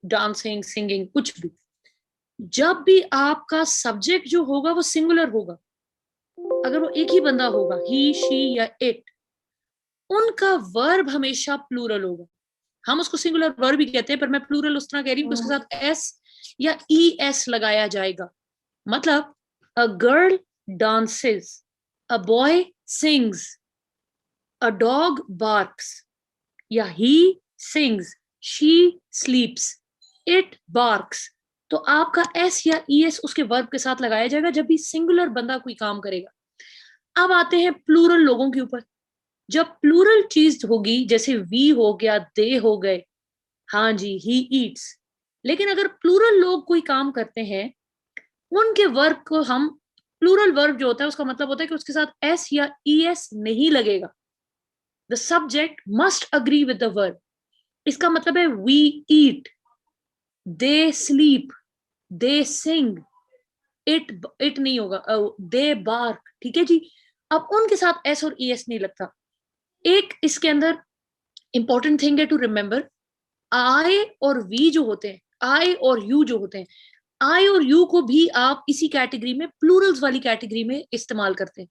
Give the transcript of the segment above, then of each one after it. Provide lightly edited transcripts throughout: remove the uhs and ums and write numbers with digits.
Dancing, singing, कुछ भी। जब भी आपका सब्जेक्ट जो होगा वो सिंगुलर होगा, अगर वो एक ही बंदा होगा, ही, शी या इट, उनका वर्ब हमेशा प्लूरल होगा। हम उसको सिंगुलर वर्ब भी कहते हैं, पर मैं प्लूरल उस तरह कह रही हूँ कि उसके साथ एस या ई एस लगाया जाएगा। मतलब a girl dances, a boy sings, a dog barks, या he sings, she sleeps, it barks. तो आपका एस या ई एस उसके वर्ब के साथ लगाया जाएगा जब भी सिंगुलर बंदा कोई काम करेगा। अब आते हैं प्लूरल लोगों के ऊपर। जब प्लूरल चीज होगी, जैसे वी हो गया, दे हो गए, हाँ जी, ही ईट्स, लेकिन अगर प्लूरल लोग कोई काम करते हैं, उनके वर्ब को हम, प्लूरल वर्ब जो होता है उसका मतलब होता है कि उसके साथ एस या ई एस नहीं लगेगा। The subject must agree with the verb. इसका मतलब है we eat, they sleep, they sing, it नहीं होगा, दे बार्क। ठीक है जी। अब उनके साथ एस और ई एस नहीं लगता। एक इसके अंदर इंपॉर्टेंट थिंग है टू रिमेंबर, आई और वी जो होते हैं, आई और यू जो होते हैं, आई और यू को भी आप इसी कैटेगरी में, प्लूरल्स वाली कैटेगरी में इस्तेमाल करते हैं।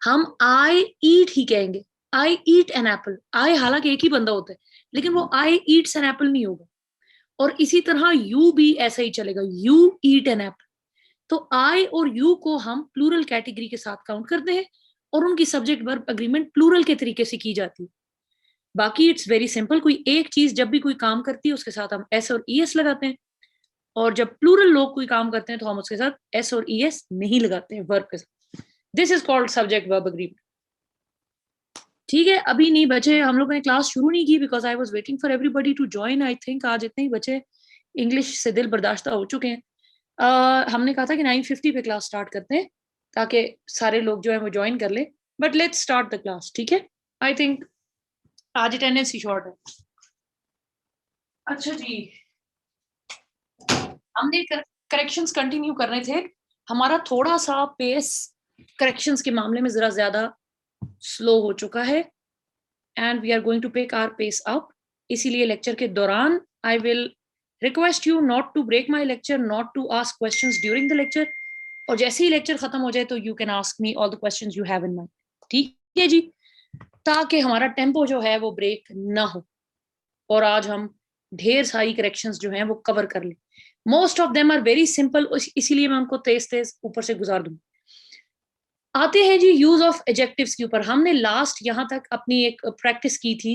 हम आई ईट ही कहेंगे, आई ईट एन एप्पल। आई हालांकि एक ही बंदा होता है, लेकिन वो आई ईट्स एन एप्पल नहीं होगा। और इसी तरह यू भी ऐसा ही चलेगा, यू ईट एन एप्पल। तो आई और यू को हम प्लूरल कैटेगरी के साथ काउंट करते हैं, और उनकी सब्जेक्ट वर्ब अग्रीमेंट प्लूरल के तरीके से की जाती है। बाकी इट्स वेरी सिंपल, कोई एक चीज जब भी कोई काम करती है उसके साथ हम एस और ई एस लगाते हैं, और जब प्लूरल लोग कोई काम करते हैं तो हम उसके साथ एस और ई एस नहीं लगाते हैं वर्ब के साथ। This is called subject verb agreement. ठीक है, अभी नहीं बचे, हम लोगों ने क्लास शुरू नहीं की because I was waiting for everybody to join. I think आज इतने ही बचे, इंग्लिश से दिल बर्दाश्त हो चुके हैं। हमने कहा था कि 9:50 पे क्लास स्टार्ट करते हैं ताकि सारे लोग जो है वो ज्वाइन कर ले। But let's start the class, ठीक है। आई थिंक आज अटेंडेंस ही शॉर्ट है। अच्छा जी, हमने करेक्शंस कंटिन्यू करने थे। हमारा थोड़ा सा पेस करेक्शंस के मामले में जरा ज्यादा स्लो हो चुका है, and we are going to pick our pace up. इसीलिए लेक्चर के दौरान I will request you not to break my lecture, not to ask questions during the lecture, और जैसे ही लेक्चर खत्म हो जाए तो you can ask me all the questions you have in mind. ठीक है जी, ताकि हमारा टेम्पो जो है वो ब्रेक ना हो, और आज हम ढेर सारी करेक्शंस जो हैं वो कवर कर लें। Most of them are very simple, इसीलिए मैं उनको तेज तेज ऊपर से गुजार दूं। आते हैं जी यूज ऑफ एडजेक्टिव्स के ऊपर। हमने लास्ट यहां तक अपनी एक प्रैक्टिस की थी।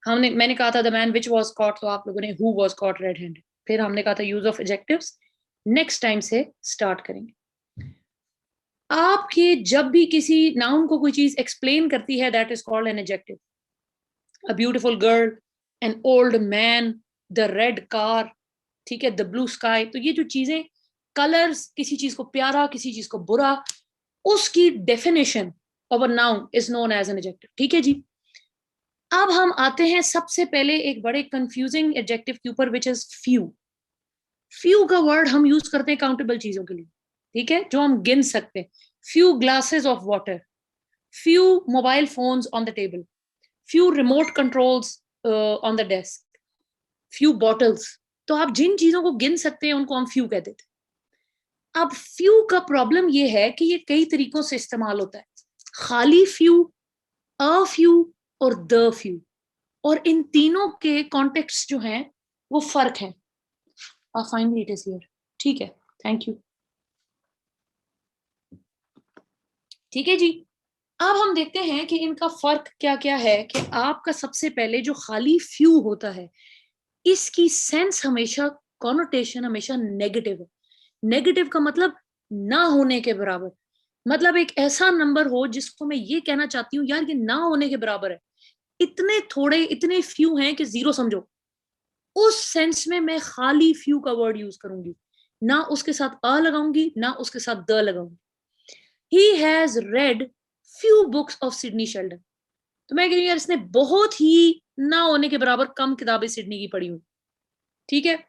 मैंने कहा था the man which was caught, तो आप लोगों ने who was caught red handed. फिर हमने कहा था use of adjectives. Next time से स्टार्ट करेंगे। आपके जब भी किसी नाउन को कोई चीज एक्सप्लेन करती है, that is called an adjective. A beautiful girl, an old man, the red car, ठीक है, द ब्लू स्काई। तो ये जो चीजें, कलर्स, किसी चीज को प्यारा, किसी चीज को बुरा, उसकी definition of a noun is known as an adjective. ठीक है जी। अब हम आते हैं सबसे पहले एक बड़े कंफ्यूजिंग एडजेक्टिव के ऊपर, विच इज फ्यू। फ्यू का वर्ड हम यूज करते हैं काउंटेबल चीजों के लिए, ठीक है, जो हम गिन सकते हैं। Few glasses of water, few mobile phones on the table, few remote controls on the desk, few bottles. तो आप जिन चीजों को गिन सकते हैं उनको हम फ्यू कहते थे। अब फ्यू का प्रॉब्लम ये है कि ये कई तरीकों से इस्तेमाल होता है। खाली फ्यू, अ फ्यू और द फ्यू, और इन तीनों के कॉन्टेक्स्ट जो हैं वो फर्क है। Finally it is here. ठीक है, थैंक यू। ठीक है जी। अब हम देखते हैं कि इनका फर्क क्या क्या है। कि आपका सबसे पहले जो खाली फ्यू होता है, इसकी सेंस हमेशा, कॉनोटेशन हमेशा नेगेटिव है। नेगेटिव का मतलब ना होने के बराबर। मतलब एक ऐसा नंबर हो जिसको मैं ये कहना चाहती हूँ यार ये ना होने के बराबर है, इतने थोड़े, इतने फ्यू हैं कि जीरो समझो। उस सेंस में मैं खाली फ्यू का वर्ड यूज करूंगी, ना उसके साथ अ लगाऊंगी ना उसके साथ द लगाऊंगी। ही has red few books of Sidney Sheldon. तो मैं कह रही हूँ यार इसने बहुत ही ना होने के बराबर कम किताबें सिडनी की पढ़ी हुई। ठीक है।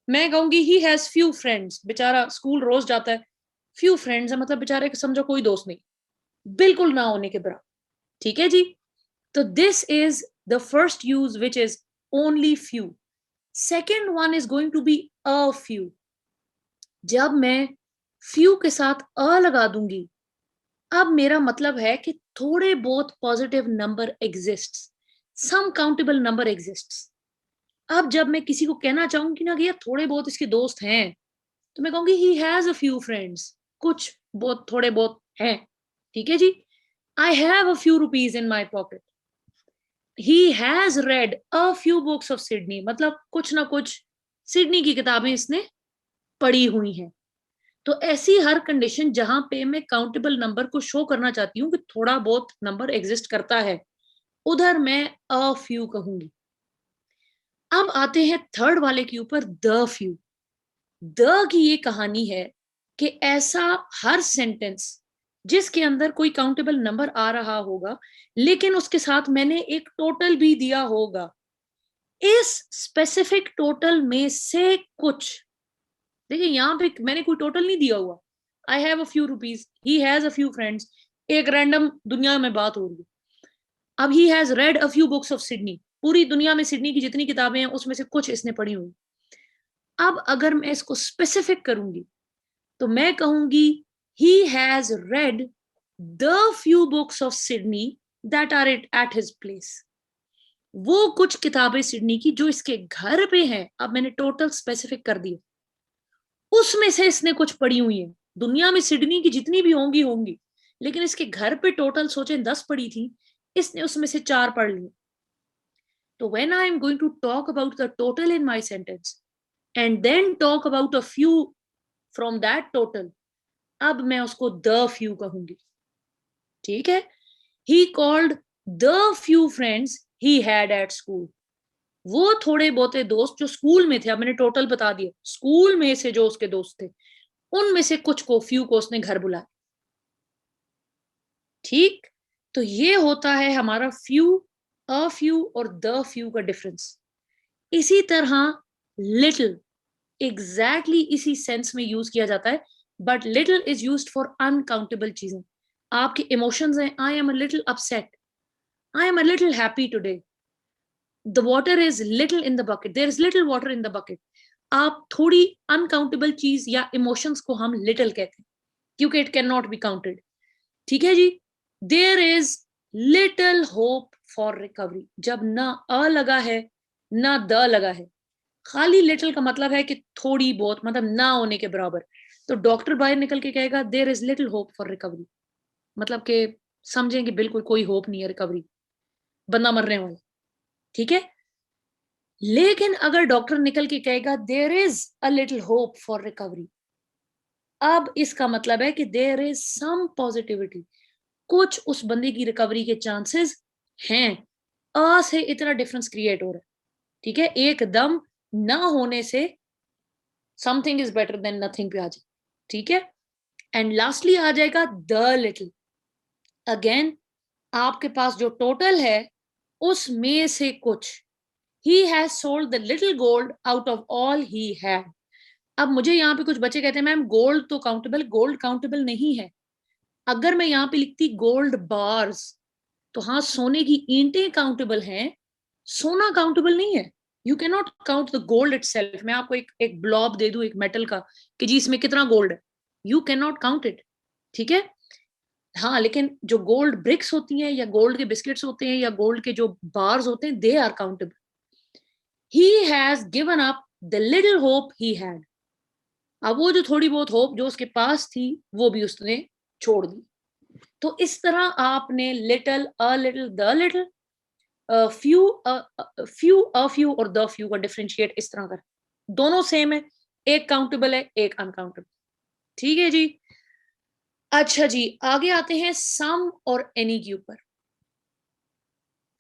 मैं कहूंगी ही हैज फ्यू फ्रेंड्स, बेचारा स्कूल रोज जाता है, फ्यू फ्रेंड्स है मतलब बेचारे समझो कोई दोस्त नहीं, बिल्कुल ना होने के बराबर। ठीक है जी। तो this is the first use which is only few. Second one is going to be a few. जब मैं फ्यू के साथ अ लगा दूंगी, अब मेरा मतलब है कि थोड़े बहुत पॉजिटिव नंबर एग्जिस्ट, सम काउंटेबल नंबर एग्जिस्ट। अब जब मैं किसी को कहना चाहूंगी ना कि यार थोड़े बहुत इसके दोस्त हैं, तो मैं कहूंगी he has a few friends, कुछ बहुत थोड़े बहुत हैं। ठीक है जी। I have a few rupees in my pocket. He has read a few books of Sydney, मतलब कुछ ना कुछ सिडनी की किताबें इसने पढ़ी हुई हैं। तो ऐसी हर कंडीशन जहां पे मैं काउंटेबल नंबर को शो करना चाहती हूँ कि थोड़ा बहुत नंबर एग्जिस्ट करता है, उधर मैं अ फ्यू कहूंगी। अब आते हैं थर्ड वाले के ऊपर, द फ्यू। द की ये कहानी है कि ऐसा हर सेंटेंस जिसके अंदर कोई काउंटेबल नंबर आ रहा होगा, लेकिन उसके साथ मैंने एक टोटल भी दिया होगा। इस स्पेसिफिक टोटल में से कुछ, देखिए यहां पे मैंने कोई टोटल नहीं दिया हुआ। आई have a few rupees, he has a few friends, एक रैंडम दुनिया में बात हो रही है। अब ही has read a few books of Sydney, पूरी दुनिया में सिडनी की जितनी किताबें हैं उसमें से कुछ इसने पढ़ी हुई। अब अगर मैं इसको स्पेसिफिक करूंगी, तो मैं कहूंगी he has read the few books of Sydney that are it at his place. वो कुछ किताबें सिडनी की जो इसके घर पे हैं, अब मैंने टोटल स्पेसिफिक कर दिया, उसमें से इसने कुछ पढ़ी हुई है। दुनिया में सिडनी की जितनी भी होंगी होंगी, लेकिन इसके घर पे टोटल सोचे 10 पढ़ी थी, इसने उसमें से 4 पढ़ ली। तो when I am going to talk about the total in my sentence and then talk about a few from that total, अब मैं उसको द फ्यू कहूंगी। ठीक है। He called the few friends he had at school. वो थोड़े बहुते दोस्त जो स्कूल में थे, अब मैंने टोटल बता दिया, स्कूल में से जो उसके दोस्त थे, उनमें से कुछ को, फ्यू को उसने घर बुलाया। ठीक। तो ये होता है हमारा फ्यू, अ फ्यू और द फ्यू का डिफरेंस। इसी तरह लिटिल एग्जैक्टली इसी सेंस में यूज किया जाता है, but little is used for uncountable चीजें। आपके इमोशंस हैं, I am a little upset, I am a little happy today, the water is little in the bucket, there is little water in the bucket. आप थोड़ी uncountable चीज या emotions को हम little कहते हैं, क्योंकि it can not be counted. ठीक है जी। There is little hope for recovery, जब ना अ लगा है ना द लगा है, खाली लिटिल का मतलब है कि थोड़ी बहुत, मतलब ना होने के बराबर। तो डॉक्टर बाहर निकल के कहेगा there is little hope for recovery, मतलब कि समझें कि बिल्कुल कोई होप नहीं है रिकवरी, बंदा मरने वाला। ठीक है। लेकिन अगर डॉक्टर निकल के कहेगा there is a little hope for recovery, अब इसका मतलब है कि देयर इज सम पॉजिटिविटी, कुछ उस बंदे की रिकवरी के चांसेस हैं। अ से इतना डिफरेंस क्रिएट हो रहा है। ठीक है। एकदम ना होने से something is better than nothing पे आ जाए। ठीक है। एंड लास्टली आ जाएगा द लिटिल। अगेन आपके पास जो टोटल है उसमें से कुछ, he has sold the little gold out of all he had. अब मुझे यहाँ पे कुछ बच्चे कहते हैं मैम गोल्ड तो काउंटेबल, गोल्ड काउंटेबल नहीं है। अगर मैं यहाँ पे लिखती गोल्ड बार्स, तो हाँ सोने की ईंटें काउंटेबल हैं, सोना काउंटेबल नहीं है। You can not count the gold it self. मैं आपको एक ब्लॉब दे दूं एक मेटल का कि जी इसमें कितना गोल्ड है, you can not count it. ठीक है। हाँ लेकिन जो गोल्ड ब्रिक्स होती हैं या गोल्ड के बिस्किट्स होते हैं या गोल्ड के जो बार्स होते हैं, they are countable. He has given up the little hope he had. अब वो जो थोड़ी बहुत होप जो उसके पास थी, वो भी उसने छोड़ दी। तो इस तरह आपने little, a little, the little, few, few, a few और द फ्यू का डिफरेंशिएट इस तरह कर। दोनों सेम है, एक काउंटेबल है एक अनकाउंटेबल। ठीक है जी। अच्छा जी, आगे आते हैं सम और एनी के ऊपर।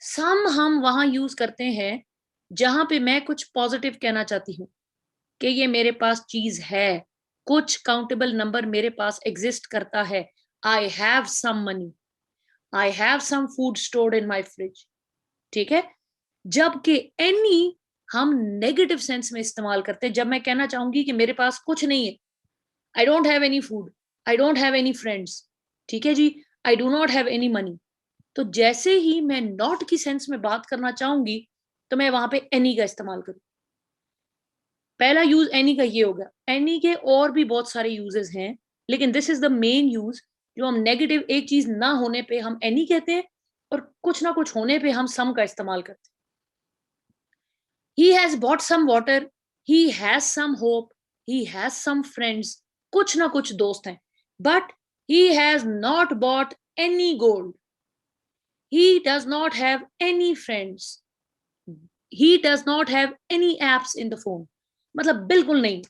सम हम वहां यूज करते हैं जहां पे मैं कुछ पॉजिटिव कहना चाहती हूँ कि ये मेरे पास चीज है, कुछ काउंटेबल नंबर मेरे पास एग्जिस्ट करता है। I have some money, I have some food stored in my fridge. ठीक है। जबकि एनी हम नेगेटिव सेंस में इस्तेमाल करते हैं, जब मैं कहना चाहूंगी कि मेरे पास कुछ नहीं है, I don't have any food, I don't have any friends. ठीक है जी। I do not have any money. तो जैसे ही मैं नॉट की सेंस में बात करना चाहूंगी, तो मैं वहां पे एनी का इस्तेमाल करूं। पहला यूज एनी का ये होगा। एनी के और भी बहुत सारे यूजेस हैं, लेकिन this is the main use जो हम नेगेटिव एक चीज ना होने पे हम एनी कहते हैं, और कुछ ना कुछ होने पे हम सम का इस्तेमाल करते हैं। He has bought some water, he has some hope, he has some friends, कुछ ना कुछ दोस्त हैं, but he has not bought any gold, he does not have any friends, he does not have any apps in the phone, मतलब बिल्कुल नहीं।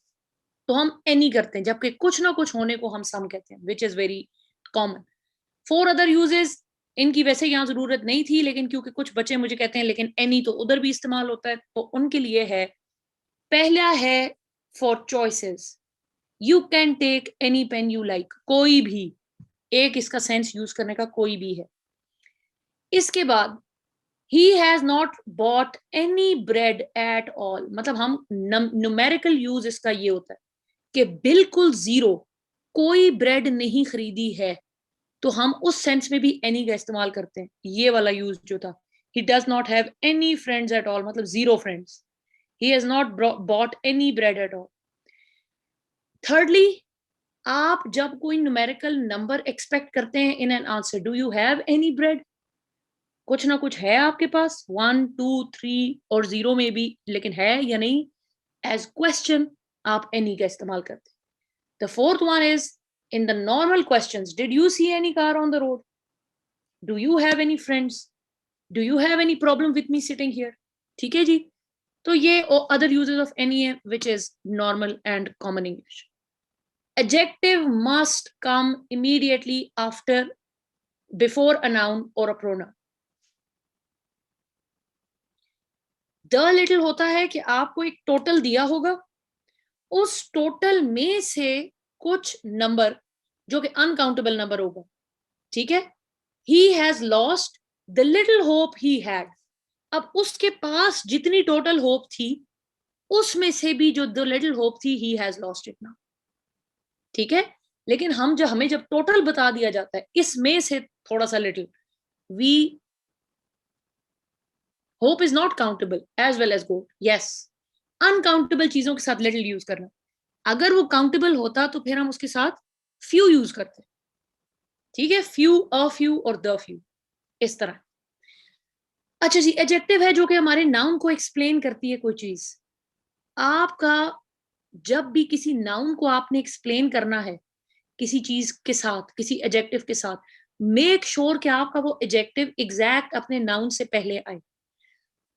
तो हम any करते हैं, जबकि कुछ ना कुछ होने को हम some कहते हैं, which is very common. Four other uses, इनकी वैसे यहाँ जरूरत नहीं थी, लेकिन क्योंकि कुछ बच्चे मुझे कहते हैं लेकिन एनी तो उधर भी इस्तेमाल होता है, तो उनके लिए है। पहला है for choices, you can take any pen you like, कोई भी एक इसका सेंस यूज करने का कोई भी है। इसके बाद ही has not bought any bread at all, मतलब हम न्यूमेरिकल यूज इसका ये होता है कि बिल्कुल जीरो, कोई ब्रेड नहीं खरीदी है, तो हम उस सेंस में भी एनी का इस्तेमाल करते हैं। ये वाला यूज जो था, he does not have any friends at all, मतलब zero friends, he has not bought any bread at all. Thirdly, आप जब कोई न्यूमेरिकल नंबर एक्सपेक्ट करते हैं in an answer, do you have any bread, कुछ ना कुछ है आपके पास, 1 2 3 और जीरो में भी, लेकिन है या नहीं, एज क्वेश्चन आप एनी का इस्तेमाल करते हैं। The fourth one is in the normal questions, did you see any car on the road, do you have any friends, do you have any problem with me sitting here. ठीक है जी, तो ये other uses of any है, which is normal and common English. Adjective must come immediately after, before a noun or a pronoun. The little होता है कि आपको एक टोटल दिया होगा, उस टोटल में से कुछ नंबर जो कि अनकाउंटेबल नंबर होगा, ठीक है। He has lost the little hope he had, अब उसके पास जितनी टोटल होप थी उसमें से भी जो द लिटिल होप थी, he has lost it now, ठीक है। लेकिन हमें जब टोटल बता दिया जाता है इसमें से थोड़ा सा little, we hope is not countable as well as gold, yes. Uncountable चीजों के साथ लिटिल यूज करना, अगर वो काउंटेबल होता तो फिर हम उसके साथ फ्यू यूज करते, ठीक है, फ्यू, अ फ्यू और द फ्यू, इस तरह। अच्छा जी, एडजेक्टिव है जो कि हमारे नाउन को एक्सप्लेन करती है कोई चीज। आपका जब भी किसी नाउन को आपने एक्सप्लेन करना है किसी चीज के साथ, किसी एडजेक्टिव के साथ, मेक श्योर कि आपका वो एडजेक्टिव एग्जैक्ट अपने नाउन से पहले आए।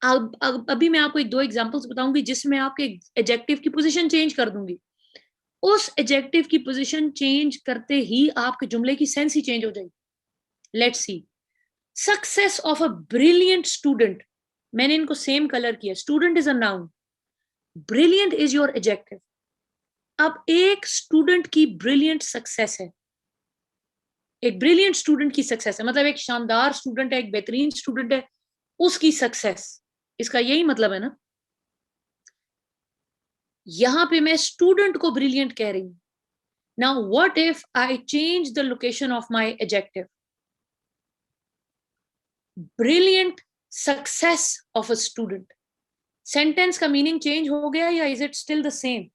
अब अभी मैं आपको एक दो एग्जांपल्स बताऊंगी जिसमें आपके एडजेक्टिव की पोजीशन चेंज कर दूंगी, उस एडजेक्टिव की पोजीशन चेंज करते ही आपके जुमले की सेंस ही चेंज हो जाएगी। Let's see, success of a brilliant student, मैंने इनको सेम कलर किया, student is a noun, brilliant is your adjective. अब एक स्टूडेंट की ब्रिलियंट सक्सेस है, एक ब्रिलियंट स्टूडेंट की सक्सेस है, मतलब एक शानदार स्टूडेंट है, एक बेहतरीन स्टूडेंट है, उसकी सक्सेस, इसका यही मतलब है ना। यहां पे मैं स्टूडेंट को ब्रिलियंट कह रही हूं। Now what if I change the location of my adjective, brilliant success of a student, sentence का मीनिंग चेंज हो गया या is it still the same?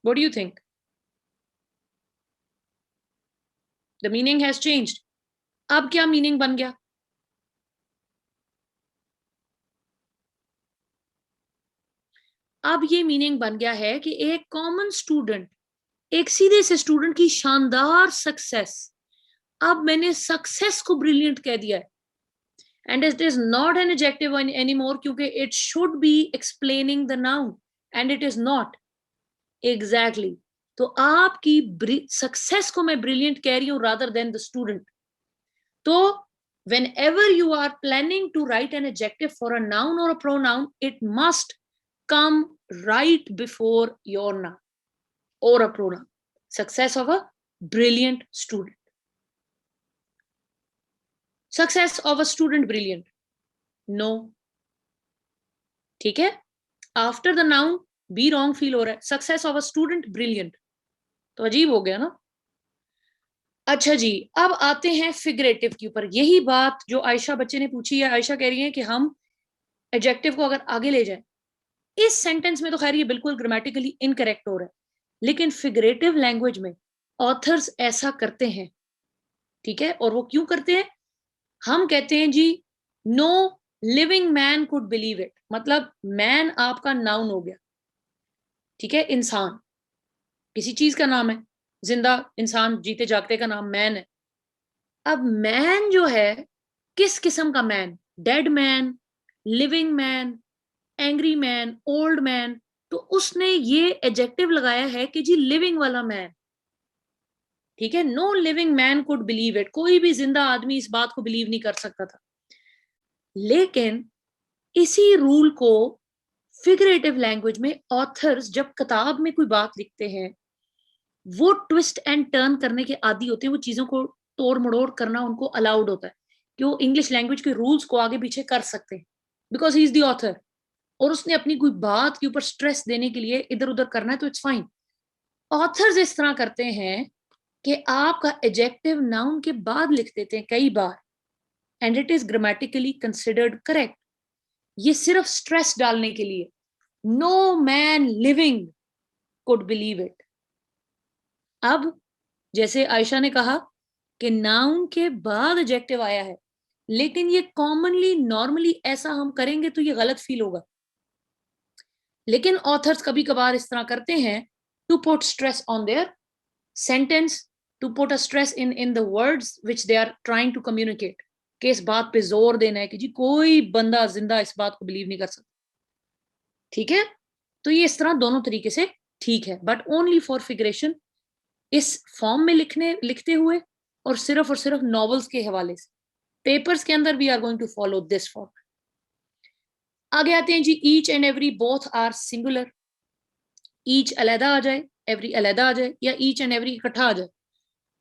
What do you think? The meaning has changed. अब क्या meaning बन गया? अब ये मीनिंग बन गया है कि एक कॉमन स्टूडेंट, एक सीधे से स्टूडेंट की शानदार सक्सेस, अब मैंने सक्सेस को ब्रिलियंट कह दिया है, and it is not an adjective any more, क्योंकि it should be explaining the noun and it is not. Exactly, तो आपकी सक्सेस को मैं ब्रिलियंट कह रही हूं रादर देन द स्टूडेंट। तो whenever you are planning to write an adjective for a noun or a pronoun, it must come right before your noun or a pronoun. Success of a brilliant student. Success of a student brilliant. No. ठीक है, after the noun be wrong feel हो रहा है, success of a student brilliant, तो अजीब हो गया ना। अच्छा जी, अब आते हैं फिगरेटिव के ऊपर। यही बात जो आयशा बच्चे ने पूछी है, आयशा कह रही है कि हम एडजेक्टिव को अगर आगे ले जाए, इस सेंटेंस में तो खैर ये बिल्कुल ग्रामेटिकली इनकरेक्ट हो रहा है, लेकिन फिगरेटिव लैंग्वेज में ऑथर्स ऐसा करते हैं, ठीक है? और वो क्यों करते हैं? हम कहते हैं जी, no living man could believe it, मतलब मैन आपका नाउन हो गया, ठीक है? इंसान किसी चीज का नाम है, जिंदा इंसान जीते जागते का नाम मैन है। अब मैन जो है, किस किस्म का man? Dead man, living man, angry man, old man. तो उसने ये एडजेक्टिव लगाया है कि जी लिविंग वाला मैन, ठीक है? No living man could believe it, कोई भी जिंदा आदमी इस बात को बिलीव नहीं कर सकता था। लेकिन इसी रूल को फिगरेटिव लैंग्वेज में ऑथर्स जब किताब में कोई बात लिखते हैं, वो ट्विस्ट एंड टर्न करने के आदी होते हैं, वो चीजों को तोड़ मड़ोड़ करना उनको अलाउड होता है कि वो इंग्लिश लैंग्वेज के रूल्स को आगे पीछे कर सकते हैं, because he is the author, और उसने अपनी कोई बात के ऊपर स्ट्रेस देने के लिए इधर उधर करना है, तो इट्स फाइन। ऑथर्स इस तरह करते हैं कि आपका एडजेक्टिव नाउन के बाद लिख देते हैं कई बार, and it is grammatically considered correct. ये सिर्फ स्ट्रेस डालने के लिए, no man living could believe it. अब जैसे आयशा ने कहा कि नाउन के बाद एडजेक्टिव आया है, लेकिन ये कॉमनली नॉर्मली ऐसा हम करेंगे तो ये गलत फील होगा, लेकिन ऑथर्स कभी कभार इस तरह करते हैं to put stress on their sentence, to put a stress in the words which they are trying to communicate, कि इस बात पे जोर देना है कि जी कोई बंदा जिंदा इस बात को बिलीव नहीं कर सकता, ठीक है? तो ये इस तरह दोनों तरीके से ठीक है, बट ओनली फॉर फिगरेशन, इस फॉर्म में लिखते हुए, और सिर्फ नॉवेल्स के हवाले से। पेपर्स के अंदर we are going to follow this form. आगे आते हैं जी, each and every both are singular. Each अलहदा आ जाए, एवरी अलहदा आ जाए, या ईच एंड एवरी इकट्ठा आ जाए,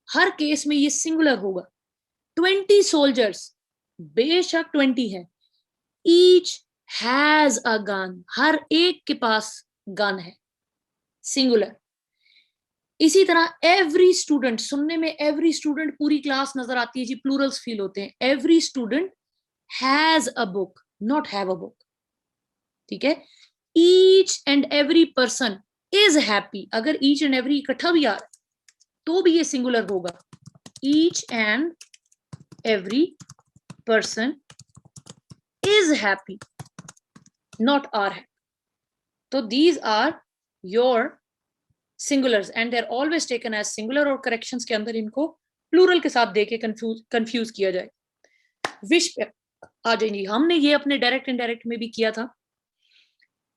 हर केस में ये सिंगुलर होगा। 20 सोल्जर्स, बेशक 20 है। ईच हैज अ गन, हर एक के पास गन है, सिंगुलर। इसी तरह एवरी स्टूडेंट, सुनने में एवरी स्टूडेंट पूरी क्लास नजर आती है जी, प्लूरल्स फील होते हैं। Every student has a book, not have a book, ठीक है? Each and every person is happy, अगर ईच एंड एवरी इकट्ठा भी आ रहा है तो भी ये सिंगुलर होगा। Each and every person is happy, not are happy. तो these are your singulars and they are always taken as singular, और करेक्शंस के अंदर इनको प्लूरल के साथ देके कंफ्यूज किया जाए। विश पे आ जाएंगी, हमने ये अपने डायरेक्ट इनडायरेक्ट में भी किया था।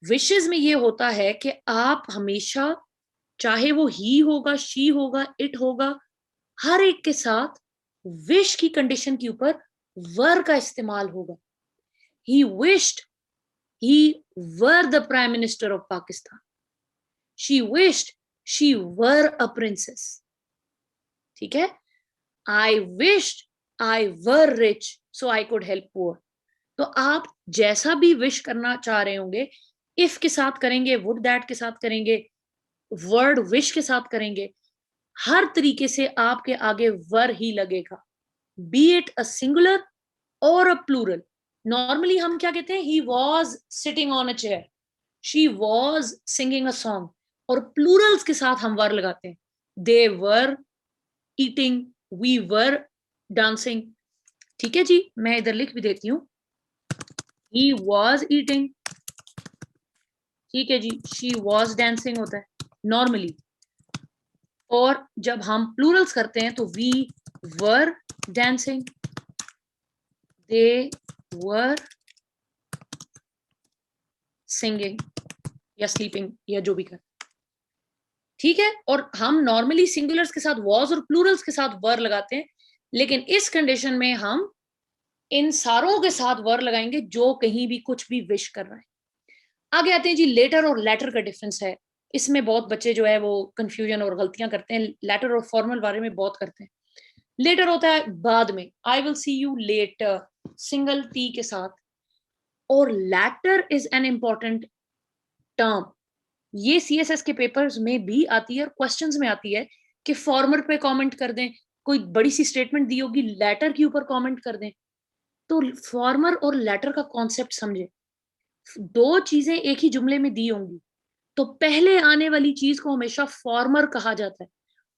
विशेस में ये होता है कि आप हमेशा, चाहे वो ही होगा, शी होगा, इट होगा, हर एक के साथ विश की कंडीशन के ऊपर वर का इस्तेमाल होगा। He wished he were the prime minister of Pakistan, she wished she were a princess, ठीक है? आई wished I were rich so I could help poor. तो आप जैसा भी विश करना चाह रहे होंगे, इफ के साथ करेंगे, वुड दैट के साथ करेंगे, वर्ड विश के साथ करेंगे, हर तरीके से आपके आगे वर ही लगेगा, बी इट अ सिंगुलर और अ प्लूरल। नॉर्मली हम क्या कहते हैं? He was sitting on a chair, she was singing a song, और प्लूरल्स के साथ हम वर लगाते हैं। They were eating, we were dancing, ठीक है जी? मैं इधर लिख भी देती हूँ, ही वॉज ईटिंग, ठीक है जी? शी वॉज डांसिंग होता है नॉर्मली, और जब हम प्लूरल्स करते हैं तो we were dancing, they were singing, या स्लीपिंग, या जो भी कर, ठीक है? और हम नॉर्मली सिंगुलर्स के साथ वॉज और प्लूरल्स के साथ वर लगाते हैं, लेकिन इस कंडीशन में हम इन सारों के साथ वर लगाएंगे जो कहीं भी कुछ भी विश कर रहे हैं। आगे आते हैं जी, लेटर और लेटर का डिफरेंस है। इसमें बहुत बच्चे जो है वो कंफ्यूजन और गलतियां करते हैं, लेटर और फॉर्मल बारे में बहुत करते हैं। लेटर होता है बाद में, I will see you later, single T के साथ। और later is an important term, ये सीएसएस के पेपर्स में भी आती है और क्वेश्चंस में आती है कि फॉर्मर पे कमेंट कर दें, कोई बड़ी सी स्टेटमेंट दी होगी, लेटर के ऊपर कमेंट कर दें। तो फॉर्मर और लेटर का कॉन्सेप्ट समझे। दो चीजें एक ही जुमले में दी होंगी, तो पहले आने वाली चीज को हमेशा फॉर्मर कहा जाता है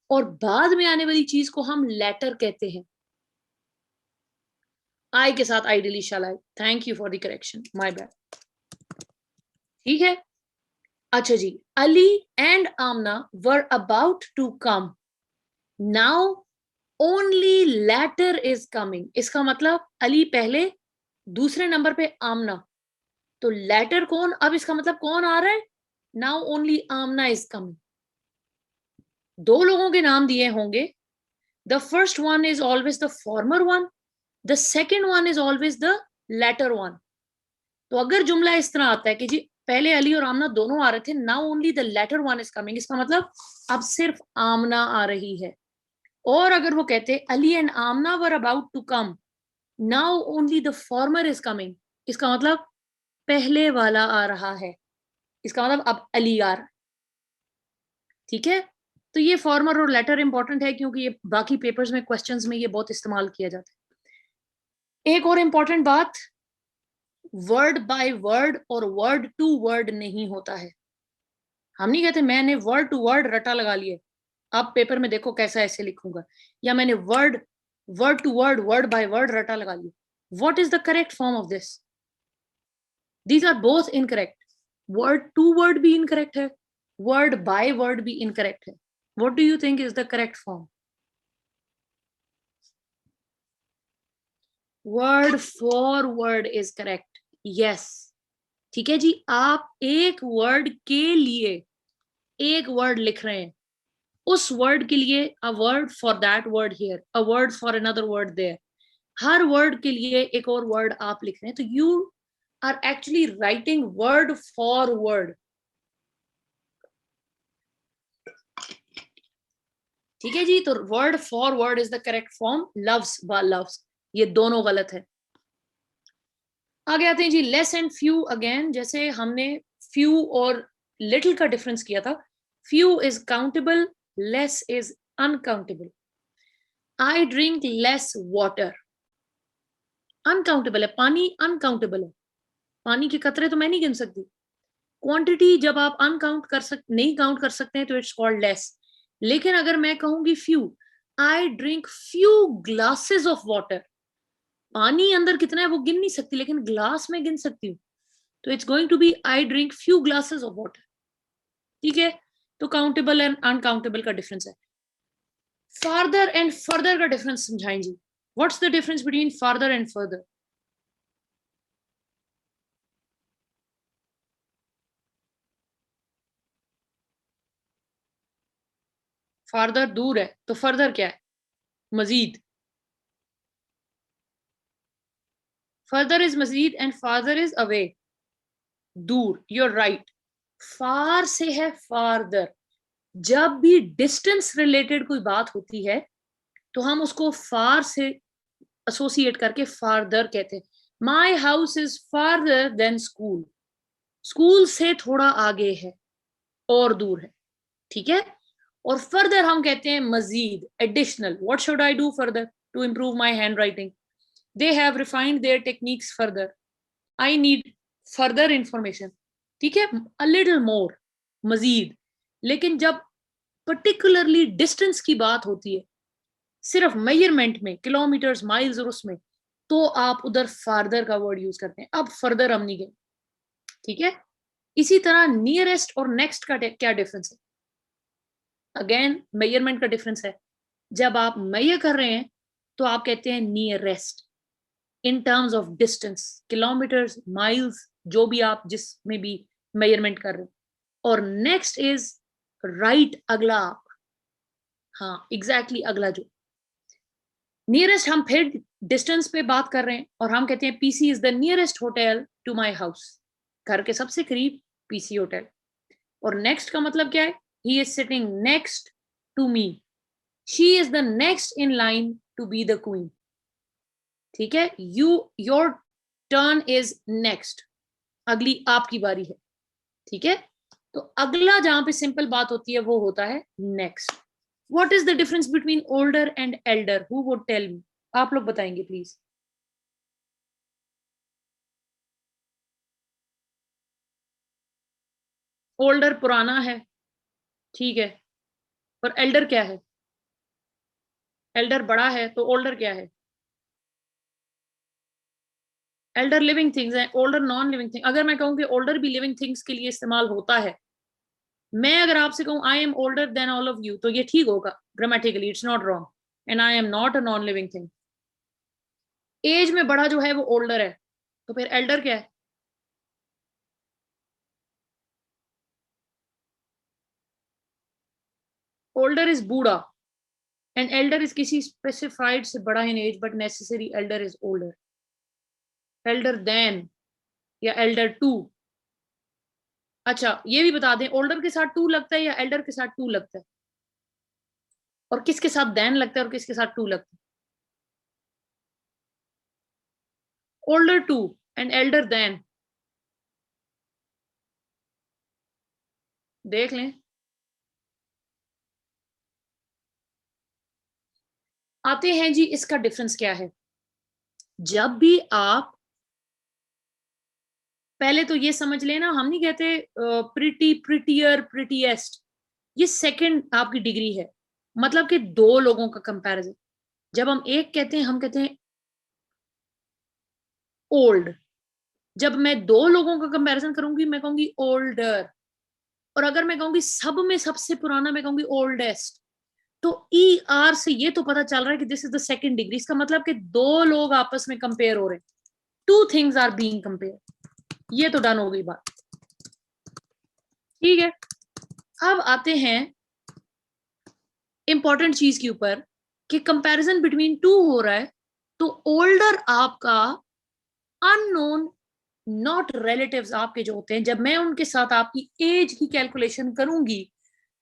और बाद में आने वाली चीज को हम लेटर कहते हैं। आई के साथ ideally shall I. Thank you for the correction, my bad. ठीक है, अच्छा जी। Ali and Amna were about to come, now only latter is coming. इसका मतलब अली पहले, दूसरे नंबर पे आमना, तो लेटर कौन, अब इसका मतलब कौन आ रहा है, now only Aamna is coming. दो लोगों के नाम दिए होंगे, the first one is always the former one, the second one is always the latter one. तो अगर जुमला इस तरह आता है कि जी पहले अली और आमना दोनों आ रहे थे, now only the latter one is coming, इसका मतलब अब सिर्फ आमना आ रही है। और अगर वो कहते Ali and Amna were about to come, now only the former is coming, इसका मतलब पहले वाला आ रहा है, इसका मतलब अब अली आ रहा है। ठीक है, तो ये फॉर्मर और लेटर इंपॉर्टेंट है क्योंकि ये बाकी पेपर्स में, क्वेश्चंस में ये बहुत इस्तेमाल किया जाता है। एक और इंपॉर्टेंट बात, वर्ड बाय वर्ड और वर्ड टू वर्ड नहीं होता है। हम नहीं कहते मैंने वर्ड टू वर्ड रटा लगा लिया, आप पेपर में देखो कैसा ऐसे लिखूंगा, या मैंने word word to word, word by word रटा लगा लिया। What is the correct form of this? These are both incorrect. Word to word भी इनकरेक्ट है, वर्ड बाय वर्ड भी इनकरेक्ट है। What do you think is the correct form? Word for word is correct, yes. ठीक है जी, आप एक word के लिए एक वर्ड लिख रहे हैं, उस वर्ड के लिए a word for that word here, a word for another word there, हर वर्ड के लिए एक और वर्ड आप लिख रहे हैं, तो you are actually writing word for word. ठीक है जी, तो word for word is the correct form, loves व लव्स ये दोनों गलत है। आगे आते हैं जी, लेस एंड फ्यू अगेन। जैसे हमने फ्यू और लिटिल का डिफरेंस किया था, few is countable, less is uncountable. I drink less water, uncountable है, पानी अनकाउंटेबल है, पानी के कतरे तो मैं नहीं गिन सकती। क्वांटिटी जब आप अनकाउंट कर नहीं काउंट कर सकते हैं तो इट्स कॉल्ड लेस। लेकिन अगर मैं कहूंगी few, I drink few glasses of water, पानी अंदर कितना है वो गिन नहीं सकती, लेकिन ग्लास में गिन सकती हूँ, तो it's going to be I drink few glasses of water. ठीक है, तो काउंटेबल एंड अनकाउंटेबल का डिफरेंस है। फार्दर एंड फर्दर का डिफरेंस समझाएं जी। What's the difference between farther and further? Farther दूर है, तो फर्दर क्या है? मजीद। फर्दर इज मजीद एंड फार्दर इज अवे, दूर। You're right. फार से है फार्दर। जब भी डिस्टेंस रिलेटेड कोई बात होती है तो हम उसको फार से एसोसिएट करके फार्दर कहते हैं। My house is farther than school, school से थोड़ा आगे है और दूर है। ठीक है, और फर्दर हम कहते हैं मजीद, additional. What should I do further to improve my handwriting? They have refined their techniques further, I need further information. ठीक है, अ लिटिल मोर, मजीद। लेकिन जब पर्टिकुलरली डिस्टेंस की बात होती है, सिर्फ मेजरमेंट में, किलोमीटर्स, माइल्स और उसमें, तो आप उधर फार्दर का वर्ड यूज करते हैं। अब फर्दर हम नहीं गए। ठीक है, इसी तरह नियरेस्ट और नेक्स्ट का क्या डिफरेंस है? अगेन मेजरमेंट का डिफरेंस है। जब आप मेजर कर रहे हैं तो आप कहते हैं nearest, in terms of distance, kilometres, miles, जो भी आप जिसमें भी मेजरमेंट कर रहे हैं। और नेक्स्ट इज राइट, अगला आप, हाँ एग्जैक्टली अगला जो। नियरेस्ट हम फिर डिस्टेंस पे बात कर रहे हैं और हम कहते हैं PC is the nearest hotel to my house, घर के सबसे करीब पीसी होटल। और नेक्स्ट का मतलब क्या है? He is sitting next to me, she is the next in line to be the queen. ठीक है, योर टर्न इज नेक्स्ट, अगली आपकी बारी है। ठीक है, तो अगला जहां पे सिंपल बात होती है वो होता है next. What is the difference between older and elder? Who would tell me? आप लोग बताएंगे प्लीज। ओल्डर पुराना है, ठीक है, और एल्डर क्या है? एल्डर बड़ा है, तो ओल्डर क्या है? एल्डर लिविंग थिंग्स है, ओल्डर नॉन लिविंग थिंग। अगर मैं कहूँ कि ओल्डर भी लिविंग थिंग्स के लिए इस्तेमाल होता है, मैं अगर आपसे कहूँ I am older than all of you, तो ये ठीक होगा grammatically, it's not wrong, and I am not a non living thing. Age में बड़ा जो है वो ओल्डर है, तो फिर एल्डर क्या है? ओल्डर इज बूढ़ा, एंड एल्डर इज किसी स्पेसिफाइड से बड़ा in age, but necessary elder is older. Elder than या एल्डर टू। अच्छा ये भी बता दें, ओल्डर के साथ टू लगता है या एल्डर के साथ टू लगता है? और किसके साथ देन लगता है और किसके साथ टू लगता है? Older to and elder than, देख लें। आते हैं जी, इसका डिफरेंस क्या है? जब भी आप, पहले तो ये समझ लेना, हम नहीं कहते प्रिटी, प्रिटियर, प्रिटीएस्ट, ये सेकंड आपकी डिग्री है, मतलब कि दो लोगों का कंपैरिजन। जब हम एक कहते हैं, हम कहते हैं ओल्ड। जब मैं दो लोगों का कंपैरिजन करूंगी, मैं कहूंगी ओल्डर। और अगर मैं कहूंगी सब में सबसे पुराना, मैं कहूंगी ओल्डेस्ट। तो ई आर से ये तो पता चल रहा है कि this is the second degree. इसका मतलब कि दो लोग आपस में कंपेयर हो रहे हैं, two things are being compare. ये तो डन हो गई बात, ठीक है। अब आते हैं इंपॉर्टेंट चीज के ऊपर कि कंपैरिजन बिटवीन टू हो रहा है, तो ओल्डर आपका अननोन, नॉट रिलेटिव्स आपके जो होते हैं, जब मैं उनके साथ आपकी एज की कैलकुलेशन करूंगी,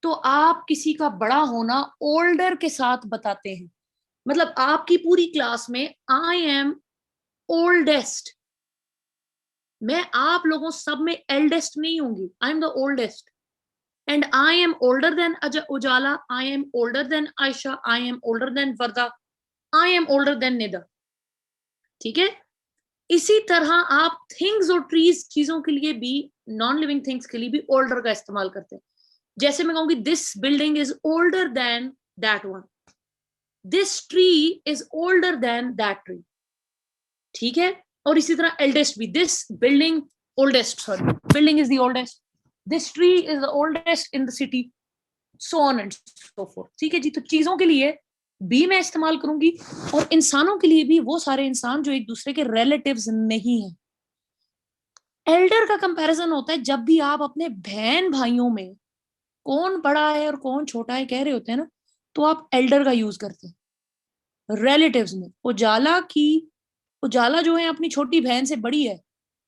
तो आप किसी का बड़ा होना ओल्डर के साथ बताते हैं। मतलब आपकी पूरी क्लास में आई एम ओल्डेस्ट, मैं आप लोगों सब में एल्डेस्ट नहीं होंगी, आई am the oldest. And I am older then Ujala, I am older then Ayesha, I am older then Warda, I am older then Nida, ठीक है। इसी तरह आप थिंग्स और ट्रीज, चीजों के लिए भी, नॉन लिविंग थिंग्स के लिए भी ओल्डर का इस्तेमाल करते हैं। जैसे मैं कहूंगी this building is older than that one, this tree is older than that tree, ठीक है। और इसी तरह एल्डेस्ट भी, this building oldest, sorry, building is the oldest, this tree is the oldest in the city, so on and so forth, ठीक है जी। तो चीजों के लिए भी मैं इस्तेमाल करूंगी, और इंसानों के लिए भी वो सारे इंसान जो एक दूसरे के रिलेटिव्स नहीं है। एल्डर का कंपैरिजन होता है जब भी आप अपने बहन भाइयों में कौन बड़ा है और कौन छोटा है कह रहे होते हैं ना, तो आप एल्डर का यूज करते हैं। रिलेटिव्स में उजाला जो है अपनी छोटी बहन से बड़ी है,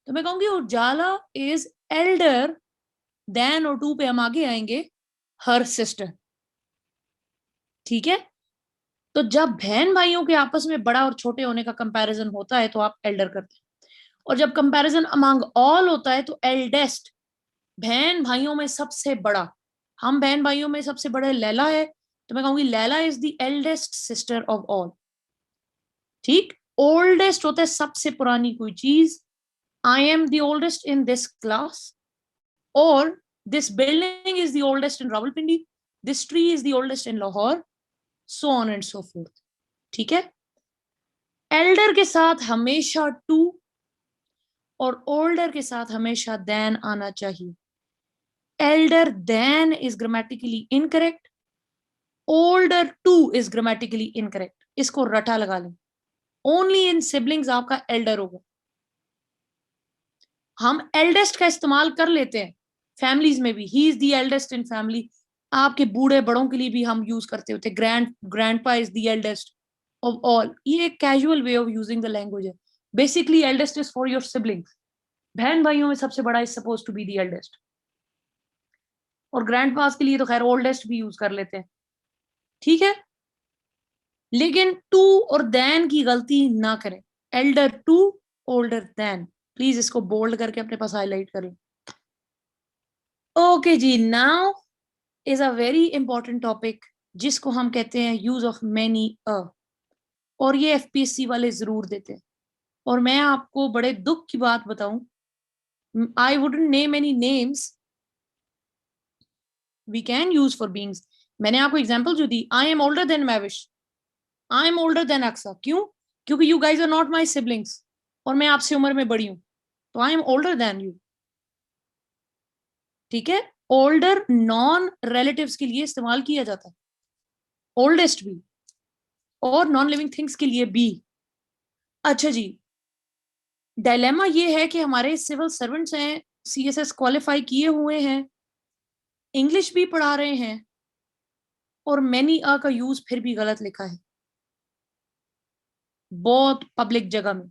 तो मैं कहूंगी उजाला इज एल्डर देन, और टू पे हम आगे आएंगे, हर सिस्टर, ठीक है। तो जब बहन भाइयों के आपस में बड़ा और छोटे होने का कंपैरिजन होता है, तो आप एल्डर करते हैं। और जब कंपैरिजन अमंग ऑल होता है, तो एल्डेस्ट, बहन भाइयों में सबसे बड़ा, हम बहन भाइयों में सबसे बड़े लैला है, तो मैं कहूंगी Laila is the eldest sister of all, ठीक। ओल्डेस्ट होता है सबसे पुरानी कोई चीज, I am the oldest in this class, और this building is the oldest in Rawalpindi, this tree is the oldest in Lahore, so on and so forth, ठीक है। एल्डर के साथ हमेशा टू और ओल्डर के साथ हमेशा देन आना चाहिए। Elder than is grammatically incorrect, older to is grammatically incorrect, इसको रटा लगा लें। ओनली इन सिबलिंग्स आपका एल्डर होगा। हम एल्डेस्ट का इस्तेमाल कर लेते हैं फैमिलीज में भी, ही is the eldest in family. आपके बूढ़े बड़ों के लिए भी हम यूज करते होते, grandpa is the eldest of all. ये एक casual way of using the language है। Basically eldest is for your siblings, बहन भाइयों में सबसे बड़ा is suppose to be the eldest. और ग्रैंड पास के लिए तो खैर ओल्डेस्ट भी यूज कर लेते हैं, ठीक है। लेकिन टू और देन की गलती ना करें, elder to, older than. Please इसको बोल्ड करके अपने पास हाईलाइट करें। ओके जी, now is a very important topic जिसको हम कहते हैं यूज ऑफ मैनी अ, और ये एफपीएससी वाले जरूर देते हैं। और मैं आपको बड़े दुख की बात बताऊं, I wouldn't name any names, we can use for beings. मैंने आपको एग्जांपल जो दी, I am older than Mahvish, I am older than Aqsa. क्यों? क्योंकि you guys are not my siblings, और मैं आपसे उम्र में बड़ी हूं, तो I am older than you. ठीक है, ओल्डर नॉन रिलेटिव्स के लिए इस्तेमाल किया जाता है, ओल्डेस्ट भी, और नॉन लिविंग थिंग्स के लिए भी। अच्छा जी, डायलेमा ये है कि हमारे सिविल सर्वेंट्स हैं, सीएसएस क्वालिफाई किए हुए हैं, इंग्लिश भी पढ़ा रहे हैं, और मैनी अ का यूज फिर भी गलत लिखा है बहुत पब्लिक जगह में,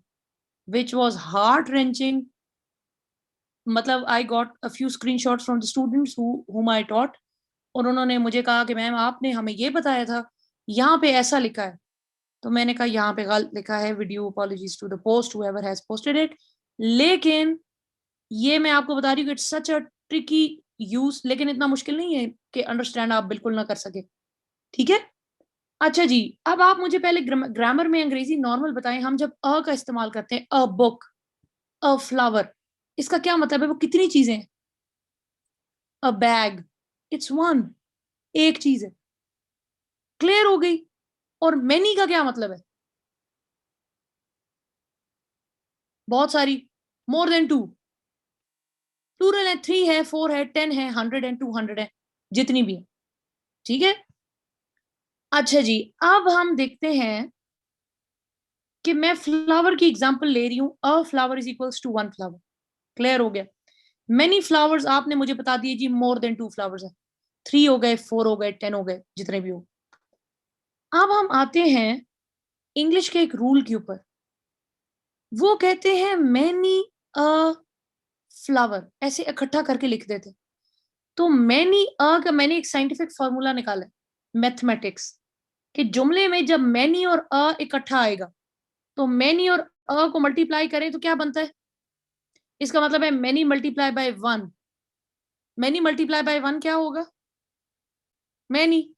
विच वॉज हार्ट रेंचिंग। मतलब I got a few screenshots from the students whom I taught, और उन्होंने मुझे कहा कि मैम आपने हमें ये बताया था, यहाँ पे ऐसा लिखा है। तो मैंने कहा यहाँ पे गलत लिखा है, video apologies to the post whoever has posted it। लेकिन ये मैं आपको बता रही हूँ, it's such a tricky use, लेकिन इतना मुश्किल नहीं है कि अंडरस्टैंड आप बिल्कुल ना कर सके। ठीक है, अच्छा जी, अब आप मुझे पहले ग्रामर में अंग्रेजी नॉर्मल बताएं। हम जब अ का इस्तेमाल करते हैं, अ बुक, अ फ्लावर, इसका क्या मतलब है? वो कितनी चीजें हैं? अ बैग, इट्स वन, एक चीज है, क्लियर हो गई। और मेनी का क्या मतलब है? बहुत सारी, मोर देन टू, प्लूरल है, 3 है, 4 है, 10 है, 100 है, 200 है, जितनी भी है। ठीक है, अच्छा जी, अब हम देखते हैं कि मैं फ्लावर की एग्जांपल ले रही हूं, a flower is equals to one flower, clear हो गया। मेनी फ्लावर्स आपने मुझे बता दिए जी, मोर देन टू फ्लावर्स है, 3 हो गए, 4 हो गए, 10 हो गए, जितने भी हो। अब हम आते हैं इंग्लिश के एक रूल के ऊपर, वो कहते हैं मैनी अ फ्लावर, ऐसे इकट्ठा करके लिख देते। तो मैनी अ का मैंने एक साइंटिफिक फॉर्मूला निकाला है, मैथमेटिक्स, कि जुमले में जब मैनी और अ इकट्ठा आएगा, तो मैनी और अ को मल्टीप्लाई करें तो क्या बनता है? इसका मतलब है many multiply by one, many multiply by one क्या होगा? मैनी।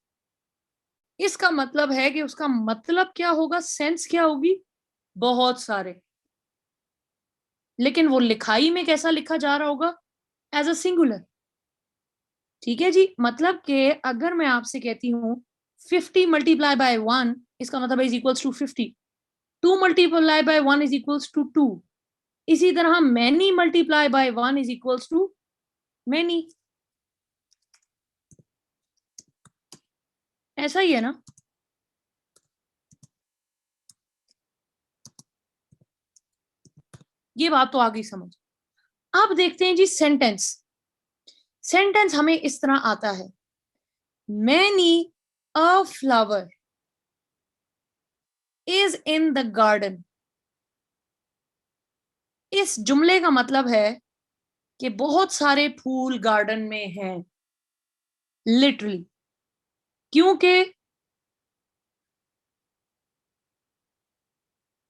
इसका मतलब है कि उसका मतलब क्या होगा, सेंस क्या होगी? बहुत सारे। लेकिन वो लिखाई में कैसा लिखा जा रहा होगा? As a singular. ठीक है जी, मतलब कि अगर मैं आपसे कहती हूँ 50 मल्टीप्लाई बाय वन, इसका मतलब है is equals to 50। 2 multiply by one is equals to 2। इसी तरह many multiply by one is equals to many. ऐसा ही है ना? ये बात तो आ गई समझ। अब देखते हैं जी सेंटेंस। सेंटेंस हमें इस तरह आता है, many a flower is in the garden. इस जुमले का मतलब है कि बहुत सारे फूल गार्डन में हैं, लिटरली। क्योंकि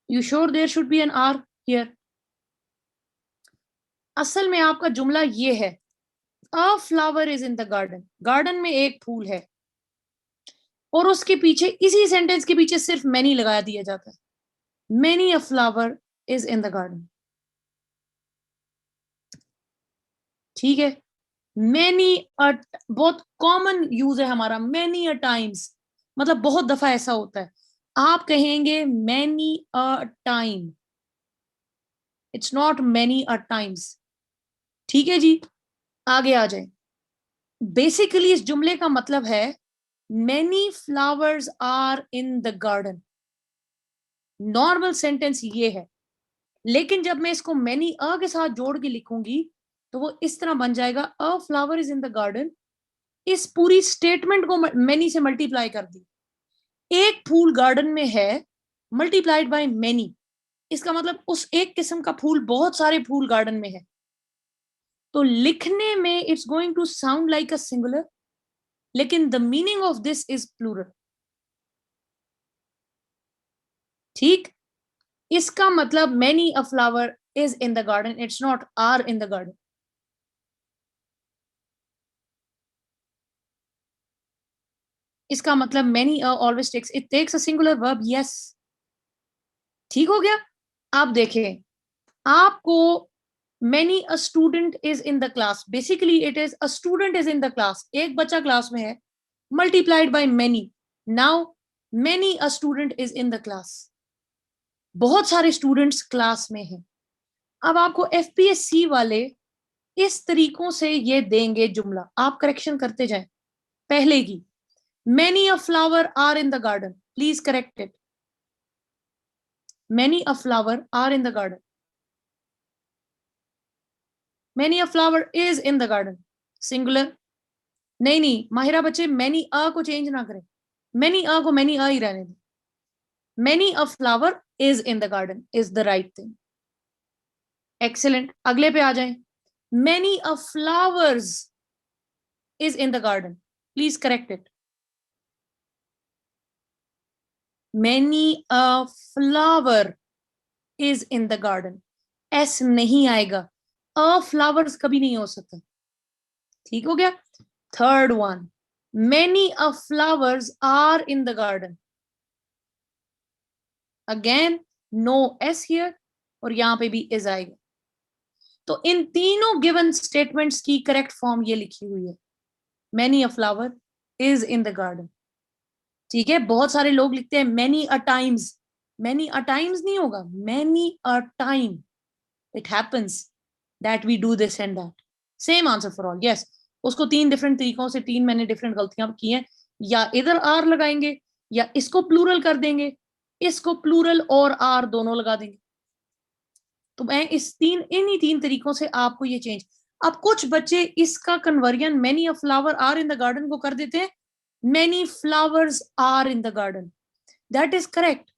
you sure there should be an R here? असल में आपका जुमला ये है, a flower is in the garden, garden में एक फूल है, और उसके पीछे, इसी सेंटेंस के पीछे सिर्फ मैनी लगा दिया जाता है, many a flower is in the garden. ठीक है, मैनी अ, बहुत कॉमन यूज है हमारा, मैनी अ टाइम्स, मतलब बहुत दफा ऐसा होता है। आप कहेंगे many a time, it's not many a times. ठीक है जी, आगे आ जाए। बेसिकली इस जुमले का मतलब है many flowers are in the garden. Normal sentence ये है, लेकिन जब मैं इसको मैनी अ के साथ जोड़ के लिखूंगी, तो वो इस तरह बन जाएगा, अ flower is in the garden. इस पूरी स्टेटमेंट को मैनी से मल्टीप्लाई कर दी, एक फूल गार्डन में है, मल्टीप्लाइड बाय मैनी, इसका मतलब उस एक किस्म का फूल बहुत सारे फूल गार्डन में है। तो लिखने में it's going to sound like a singular, लेकिन the meaning of this is plural. ठीक, इसका मतलब many a flower is in the garden, it's not are in the garden. इसका मतलब many a always takes, it takes a singular verb, yes. ठीक हो गया? आप देखें, आपको many a student is in the class, basically it is a student is in the class, एक बच्चा क्लास में है, multiplied by many, now many a student is in the class, बहुत सारे स्टूडेंट्स क्लास में हैं। अब आपको एफपीएससी वाले इस तरीकों से ये देंगे जुमला, आप करेक्शन करते जाएं। पहले की, many a flower are in the garden, please correct it. Many a flower are in the garden. Many a flower is in the garden, singular. नहीं नहीं माहिरा बच्चे, many a को चेंज ना करें, many a को many a ही रहने दें। Many a flower is in the garden is the right thing. Excellent. अगले पे आ जाएं, many a flowers is in the garden, please correct it. Many a flower is in the garden, s नहीं आएगा, a flowers कभी नहीं हो सकता। ठीक हो गया? Third one, many a flowers are in the garden, again no s here और यहां पे भी is आएगा। तो इन तीनों गिवन स्टेटमेंट्स की करेक्ट फॉर्म ये लिखी हुई है, many a flower is in the garden। ठीक है, बहुत सारे लोग लिखते हैं many a times, many a times नहीं होगा, many a time it happens that we do this and that, same answer for all, yes। उसको तीन डिफरेंट तरीकों से, तीन मैंने डिफरेंट गलतियां की हैं, या इधर आर लगाएंगे या इसको प्लूरल कर देंगे, इसको प्लूरल और आर दोनों लगा देंगे। तो मैं इन्हीं तीन तरीकों से आपको ये चेंज। अब कुछ बच्चे इसका conversion many a flower are in the garden को कर देते हैं many flowers are in the garden, that is correct,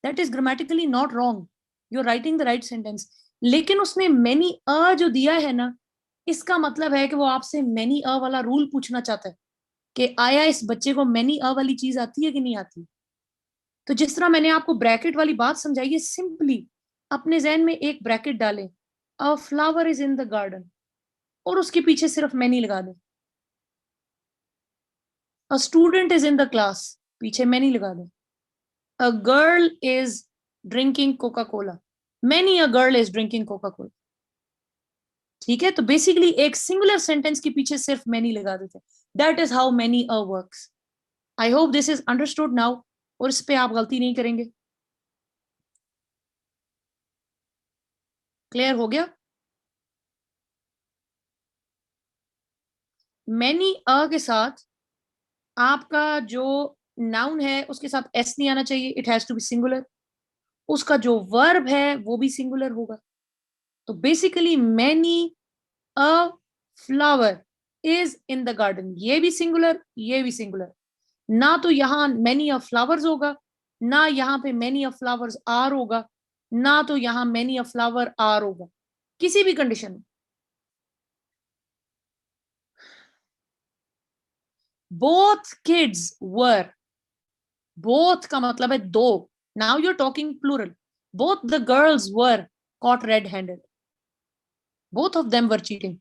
that is grammatically not wrong, you're writing the right sentence। लेकिन उसने many a जो दिया है ना, इसका मतलब है कि वो आपसे many a वाला रूल पूछना चाहता है कि आया इस बच्चे को many a वाली चीज आती है कि नहीं आती। तो जिस तरह मैंने आपको ब्रैकेट वाली बात समझाई है, सिंपली अपने जहन में एक ब्रैकेट डालें, अ flower is in the garden, और उसके पीछे सिर्फ मैनी लगा दें। A student is in the class, पीछे मैनी लगा दें। A girl is drinking Coca Cola, many a girl is drinking Coca Cola. ठीक है, तो बेसिकली एक सिंगुलर सेंटेंस के पीछे सिर्फ मैनी लगा देते हैं। That is how many a works. I hope this is understood now, और इस पे आप गलती नहीं करेंगे। क्लियर हो गया? मैनी अ के साथ आपका जो नाउन है उसके साथ एस नहीं आना चाहिए, it has to be singular. उसका जो वर्ब है वो भी सिंगुलर होगा। तो basically many a flower is in the garden, ये भी सिंगुलर, ये भी सिंगुलर। ना तो यहां मैनी अ फ्लावर्स होगा, ना यहाँ पे मैनी अ फ्लावर्स आर होगा, ना तो यहां मैनी अ फ्लावर आर होगा, किसी भी कंडीशन में। बोथ किड्स वर, बोथ का मतलब है दो, now you are talking plural. Both the girls were caught red handed, both of them were cheating,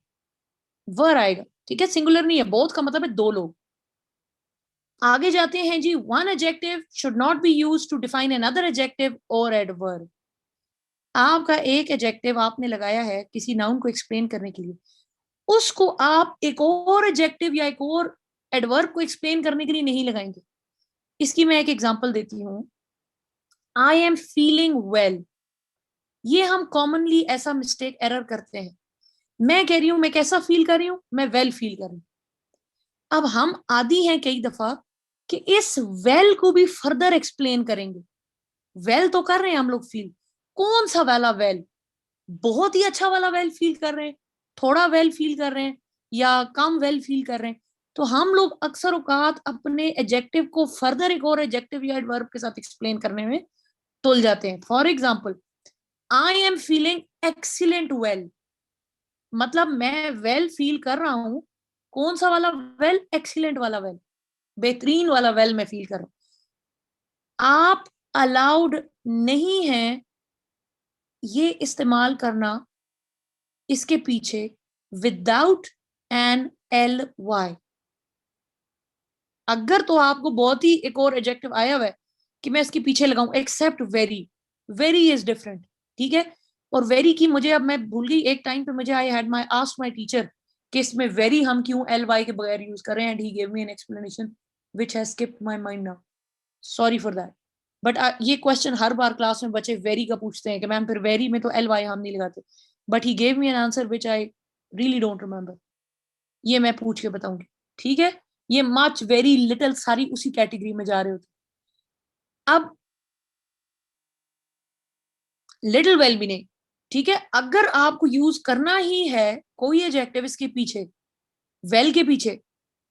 were आएगा। ठीक है, सिंगुलर नहीं है, बोथ का मतलब है दो लोग। आगे जाते हैं जी, one adjective should not be used to define another adjective और एडवर्ब। आपका एक एडजेक्टिव आपने लगाया है किसी नाउन को एक्सप्लेन करने के लिए, उसको आप एक और एडजेक्टिव या एक और एडवर्ब को एक्सप्लेन करने के लिए नहीं लगाएंगे। इसकी मैं एक एग्जांपल देती हूं, आई एम फीलिंग वेल। ये हम कॉमनली ऐसा मिस्टेक एरर करते हैं, मैं कह रही हूं मैं कैसा फील कर रही हूं, मैं वेल फील कर रही हूं। अब हम आदी हैं कई दफा कि इस वेल को भी फर्दर एक्सप्लेन करेंगे। वेल तो कर रहे हैं हम लोग फील, कौन सा वाला वेल, बहुत ही अच्छा वाला वेल फील कर रहे हैं, थोड़ा वेल फील कर रहे हैं, या कम वेल फील कर रहे हैं। तो हम लोग अक्सर औकात अपने एडजेक्टिव को फर्दर एक और एडजेक्टिव या एडवर्ब के साथ एक्सप्लेन करने में तुल जाते हैं। For example, I am feeling excellent well, मतलब मैं वेल फील कर रहा हूं, कौन सा वाला वेल, एक्सीलेंट वाला वेल, बेहतरीन वाला वेल मैं फील कर रहा हूं। आप अलाउड नहीं है ये इस्तेमाल करना इसके पीछे विदाउट एन एल वाई। अगर तो आपको बहुत ही एक और एडजेक्टिव आया हुआ है कि मैं इसके पीछे लगाऊं, except very, very is different, ठीक है। और वेरी की मुझे अब मैं भूल गई, एक टाइम पे मुझे I had my asked my teacher कि इसमें वेरी हम क्यों एल वाई के बगैर यूज कर रहे हैं, and he gave me an explanation which has skipped my mind now, sorry for that. But ये क्वेश्चन हर बार क्लास में बच्चे वेरी का पूछते हैं कि मैम फिर वेरी में तो एल वाई हम नहीं लगाते, but he gave me an answer which I really don't remember, ये मैं पूछ के बताऊंगी, ठीक है। ये मच, वेरी, लिटिल सारी उसी कैटेगरी में जा रहे होते। अब लिटिल वेल भी नहीं, ठीक है। अगर आपको यूज करना ही है कोई एडजेक्टिव इसके पीछे, वेल के पीछे,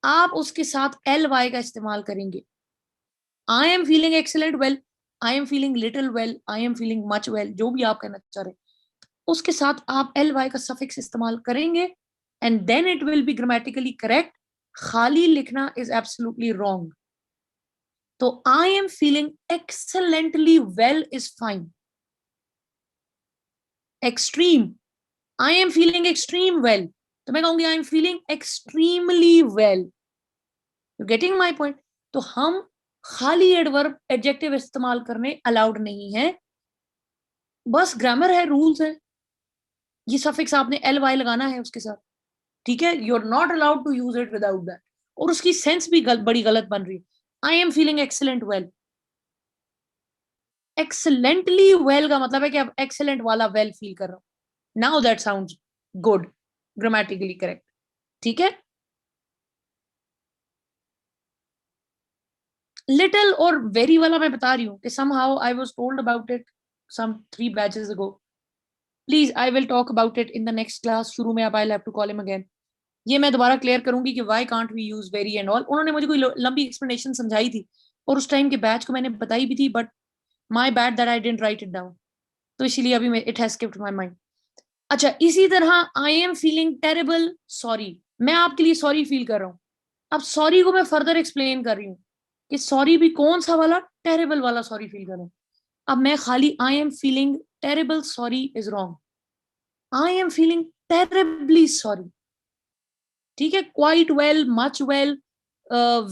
आप उसके साथ एल वाई का इस्तेमाल करेंगे। आई am feeling excellent well, I am feeling little well, I am feeling much well, जो भी आप कहना चाह रहे हैं, उसके साथ आप एल वाई का सफिक्स इस्तेमाल करेंगे, and then it will be grammatically correct. खाली लिखना इज एब्सोल्युटली रॉन्ग। तो I am feeling excellently well is fine. Extreme, I am feeling extreme well, तो मैं कहूंगी I am feeling extremely well. You getting my point. तो हम खाली adverb adjective इस्तेमाल करने अलाउड नहीं है, बस ग्रामर है, रूल्स है। ये सफिक्स आपने एल वाई लगाना है उसके साथ, ठीक है। You are not allowed to use it without that. और उसकी सेंस भी बड़ी गलत बन रही है। I am feeling excellent well, excellently well का मतलब है कि अब एक्सेलेंट वाला वेल फील कर रहा हूं। Now that sounds good, grammatically correct, ठीक है। लिटिल और वेरी वाला मैं बता रही हूँ कि somehow I was told about it some 3 batches ago. Please, I will talk about it in the next class. शुरू में अब I'll have to call him again. ये मैं दोबारा क्लियर करूंगी कि why can't we use very and all. उन्होंने मुझे कोई लंबी एक्सप्लेनेशन समझाई थी और उस टाइम के बैच को मैंने बताई भी थी, but my bad that I didn't write it down. तो इसीलिए अभी मैं it has skipped my mind. अच्छा, इसी तरह I am feeling terrible sorry, मैं आपके लिए सॉरी फील कर रहा हूँ। अब सॉरी को मैं फर्दर एक्सप्लेन कर रही हूँ कि सॉरी भी कौन सा वाला, टेरेबल वाला सॉरी फील कर रहा हूँ। अब मैं खाली I am feeling terrible sorry is wrong, I am feeling terribly sorry, ठीक है। Quite well, much well,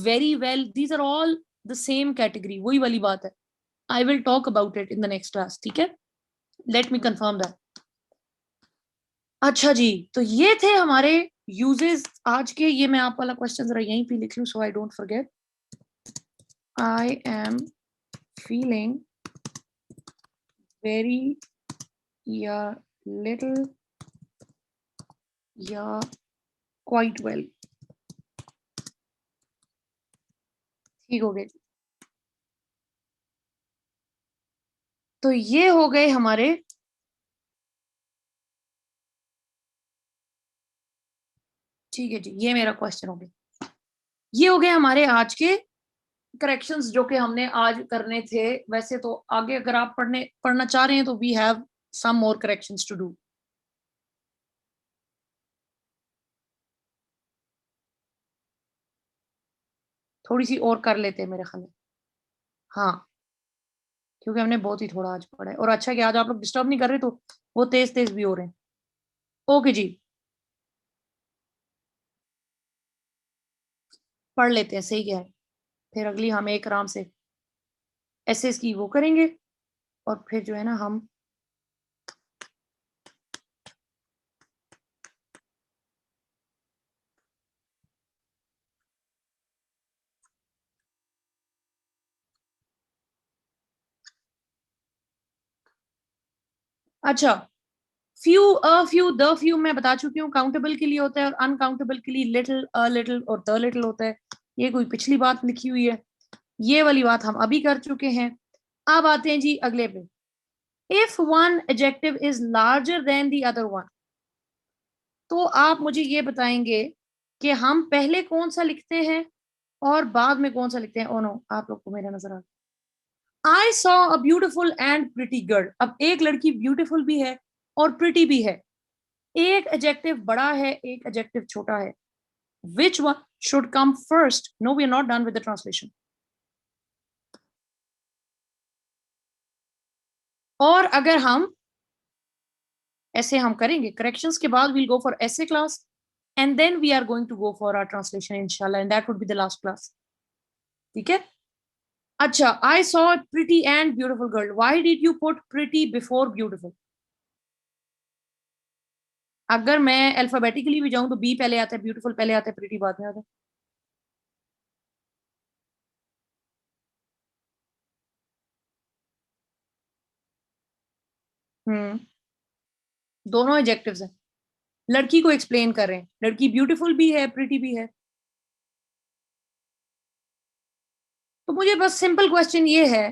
very well, these are all the same category, वही वाली बात है। I will talk about it in the next class, ठीक है। Let me confirm that. अच्छा जी, तो ये थे हमारे यूजेस आज के। ये मैं आप वाला क्वेश्चन जरा यहीं पे लिख लूं so I don't forget. I am feeling very या लिटिल या क्वाइट वेल, ठीक हो गए। तो ये हो गए हमारे, ठीक है जी, ये मेरा क्वेश्चन हो गया। ये हो गए हमारे आज के करेक्शंस जो कि हमने आज करने थे। वैसे तो आगे अगर आप पढ़ना चाह रहे हैं तो we have some more corrections to do. थोड़ी सी और कर लेते हैं मेरे ख्याल में, हाँ, क्योंकि हमने बहुत ही थोड़ा आज पढ़ा है। और अच्छा कि आज आप लोग डिस्टर्ब नहीं कर रहे, तो वो तेज तेज भी हो रहे हैं। ओके जी, पढ़ लेते हैं, सही क्या है। फिर अगली हम एक आराम से एसएस की वो करेंगे, और फिर जो है ना हम, अच्छा, few, a few, the few मैं बता चुकी हूँ, काउंटेबल के लिए होता है और अनकाउंटेबल के लिए लिटिल, अ लिटिल और द लिटिल होता है। ये कोई पिछली बात लिखी हुई है, ये वाली बात हम अभी कर चुके हैं। अब आते हैं जी अगले पे। If one adjective is larger than the other one, तो आप मुझे ये बताएंगे कि हम पहले कौन सा लिखते हैं और बाद में कौन सा लिखते हैं। ओ नो, आप लोग को मेरा नजर आ, I saw a beautiful and pretty girl. अब एक लड़की ब्यूटीफुल भी है और प्रिटी भी है। एक एडजेक्टिव बड़ा है, एक एडजेक्टिव छोटा है। Which one should come first? No, we are not done with the translation. और अगर हम ऐसे हम करेंगे करेक्शंस के बाद, we'll go for essay class and then we are going to go for our translation inshallah, and that would be the last class. ठीक है। अच्छा, आई saw pretty and beautiful girl, why did you put pretty before beautiful? अगर मैं alphabetically भी जाऊं तो B पहले आता है, ब्यूटीफुल पहले आता है, प्रीटी बाद में आता है। हम्म, दोनों एडजेक्टिव्स हैं, लड़की को एक्सप्लेन कर रहे हैं, लड़की ब्यूटीफुल भी है, प्रीटी भी है। तो मुझे बस सिंपल क्वेश्चन ये है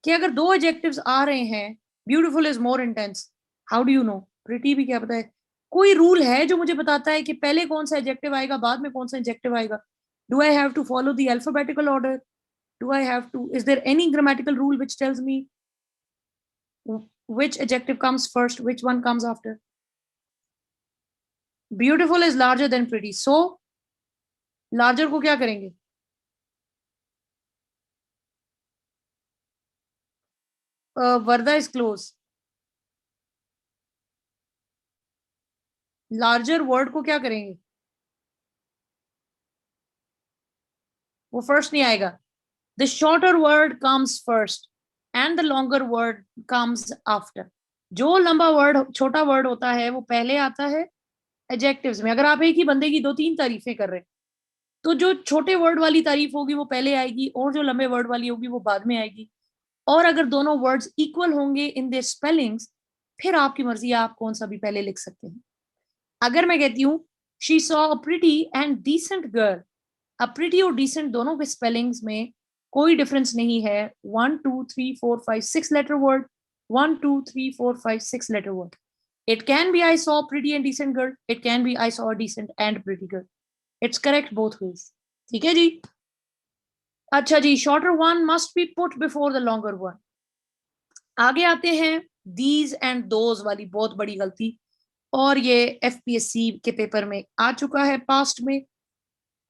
कि अगर दो एडजेक्टिव्स आ रहे हैं, beautiful is more intense, how do you know? Pretty भी क्या पता है? कोई रूल है जो मुझे बताता है कि पहले कौन सा एडजेक्टिव आएगा, बाद में कौन सा एडजेक्टिव आएगा? Do I have to follow the alphabetical order? Do I have to, is there any grammatical rule which tells me which adjective comes first, which one comes after? Beautiful is larger than pretty, so larger को क्या करेंगे? वर्दा is close, larger word को क्या करेंगे? वो first नहीं आएगा, the shorter word comes first and the longer word comes after. जो लंबा वर्ड, छोटा वर्ड होता है वो पहले आता है एडजेक्टिव्स में। अगर आप एक ही बंदे की दो तीन तारीफें कर रहे हैं तो जो छोटे वर्ड वाली तारीफ होगी वो पहले आएगी और जो लंबे वर्ड वाली होगी वो बाद में आएगी। और अगर दोनों वर्ड्स इक्वल होंगे इन देयर स्पेलिंग्स, फिर आपकी मर्जी, आप कौन सा भी पहले लिख सकते हैं। अगर मैं कहती हूँ she saw a pretty and decent girl, अब प्रिटी और डिसेंट दोनों के स्पेलिंग्स में कोई डिफरेंस नहीं है। 1 2 3 4 5 6 letter word, 1 2 3 4 5 6 letter word. It can be I saw pretty and decent girl, it can be I saw decent and pretty girl. It's correct both ways. ठीक है जी। अच्छा जी, shorter one must be put before the longer one. आगे आते हैं these and those वाली बहुत बड़ी गलती, और ये एफपीएससी के पेपर में आ चुका है पास्ट में।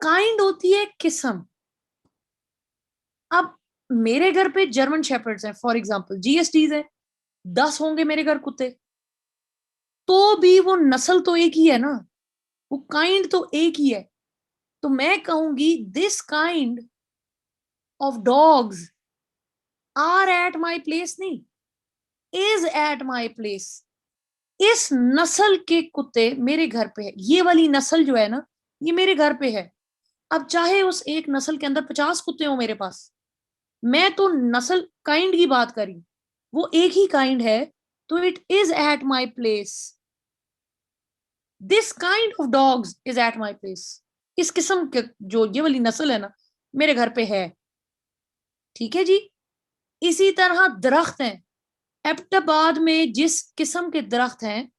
काइंड होती है किस्म। अब मेरे घर पे जर्मन शेपर्ड्स हैं फॉर एग्जांपल, जीएसटीज हैं, 10 होंगे मेरे घर कुत्ते, तो भी वो नस्ल तो एक ही है ना, वो काइंड तो एक ही है। तो मैं कहूंगी this kind of dogs are at my place, नहीं, इज एट माई प्लेस। इस नस्ल के कुत्ते मेरे घर पे है, ये वाली नस्ल जो है ना, ये मेरे घर पे है। अब चाहे उस एक नस्ल के अंदर 50 कुत्ते हो मेरे पास, मैं तो नस्ल काइंड की बात करी, वो एक ही काइंड है, तो it is at my place. This kind of dogs is at my place. इस किस्म के जो ये वाली नस्ल है ना, मेरे घर पे है। ठीक है जी। इसी तरह दरख्त हैं, एबटाबाद में जिस किस्म के दरख्त हैं,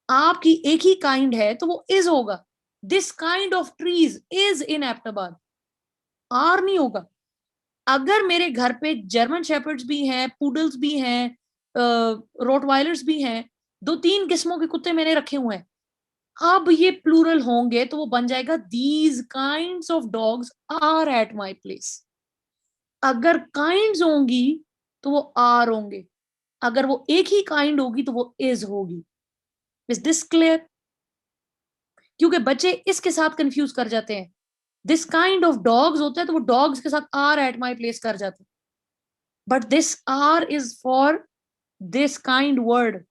आपकी एक ही काइंड है तो वो इज होगा। This kind of trees is in Abbottabad, are नहीं होगा। अगर मेरे घर पे जर्मन शेपर्ड्स भी हैं, पूडल्स भी हैं, रोटवाइलर्स भी हैं, दो तीन किस्मों के कुत्ते मैंने रखे हुए हैं, अब ये प्लूरल होंगे तो वो बन जाएगा these kinds of dogs are at my place. अगर काइंड्स होंगी तो वो आर होंगे, अगर वो एक ही काइंड होगी तो वो इज होगी। Is this clear? क्योंकि बच्चे इसके साथ कंफ्यूज कर जाते हैं, दिस काइंड ऑफ डॉग्स होता है तो वो डॉग्स के साथ आर एट माई प्लेस कर जाते हैं, but this are is for this kind word.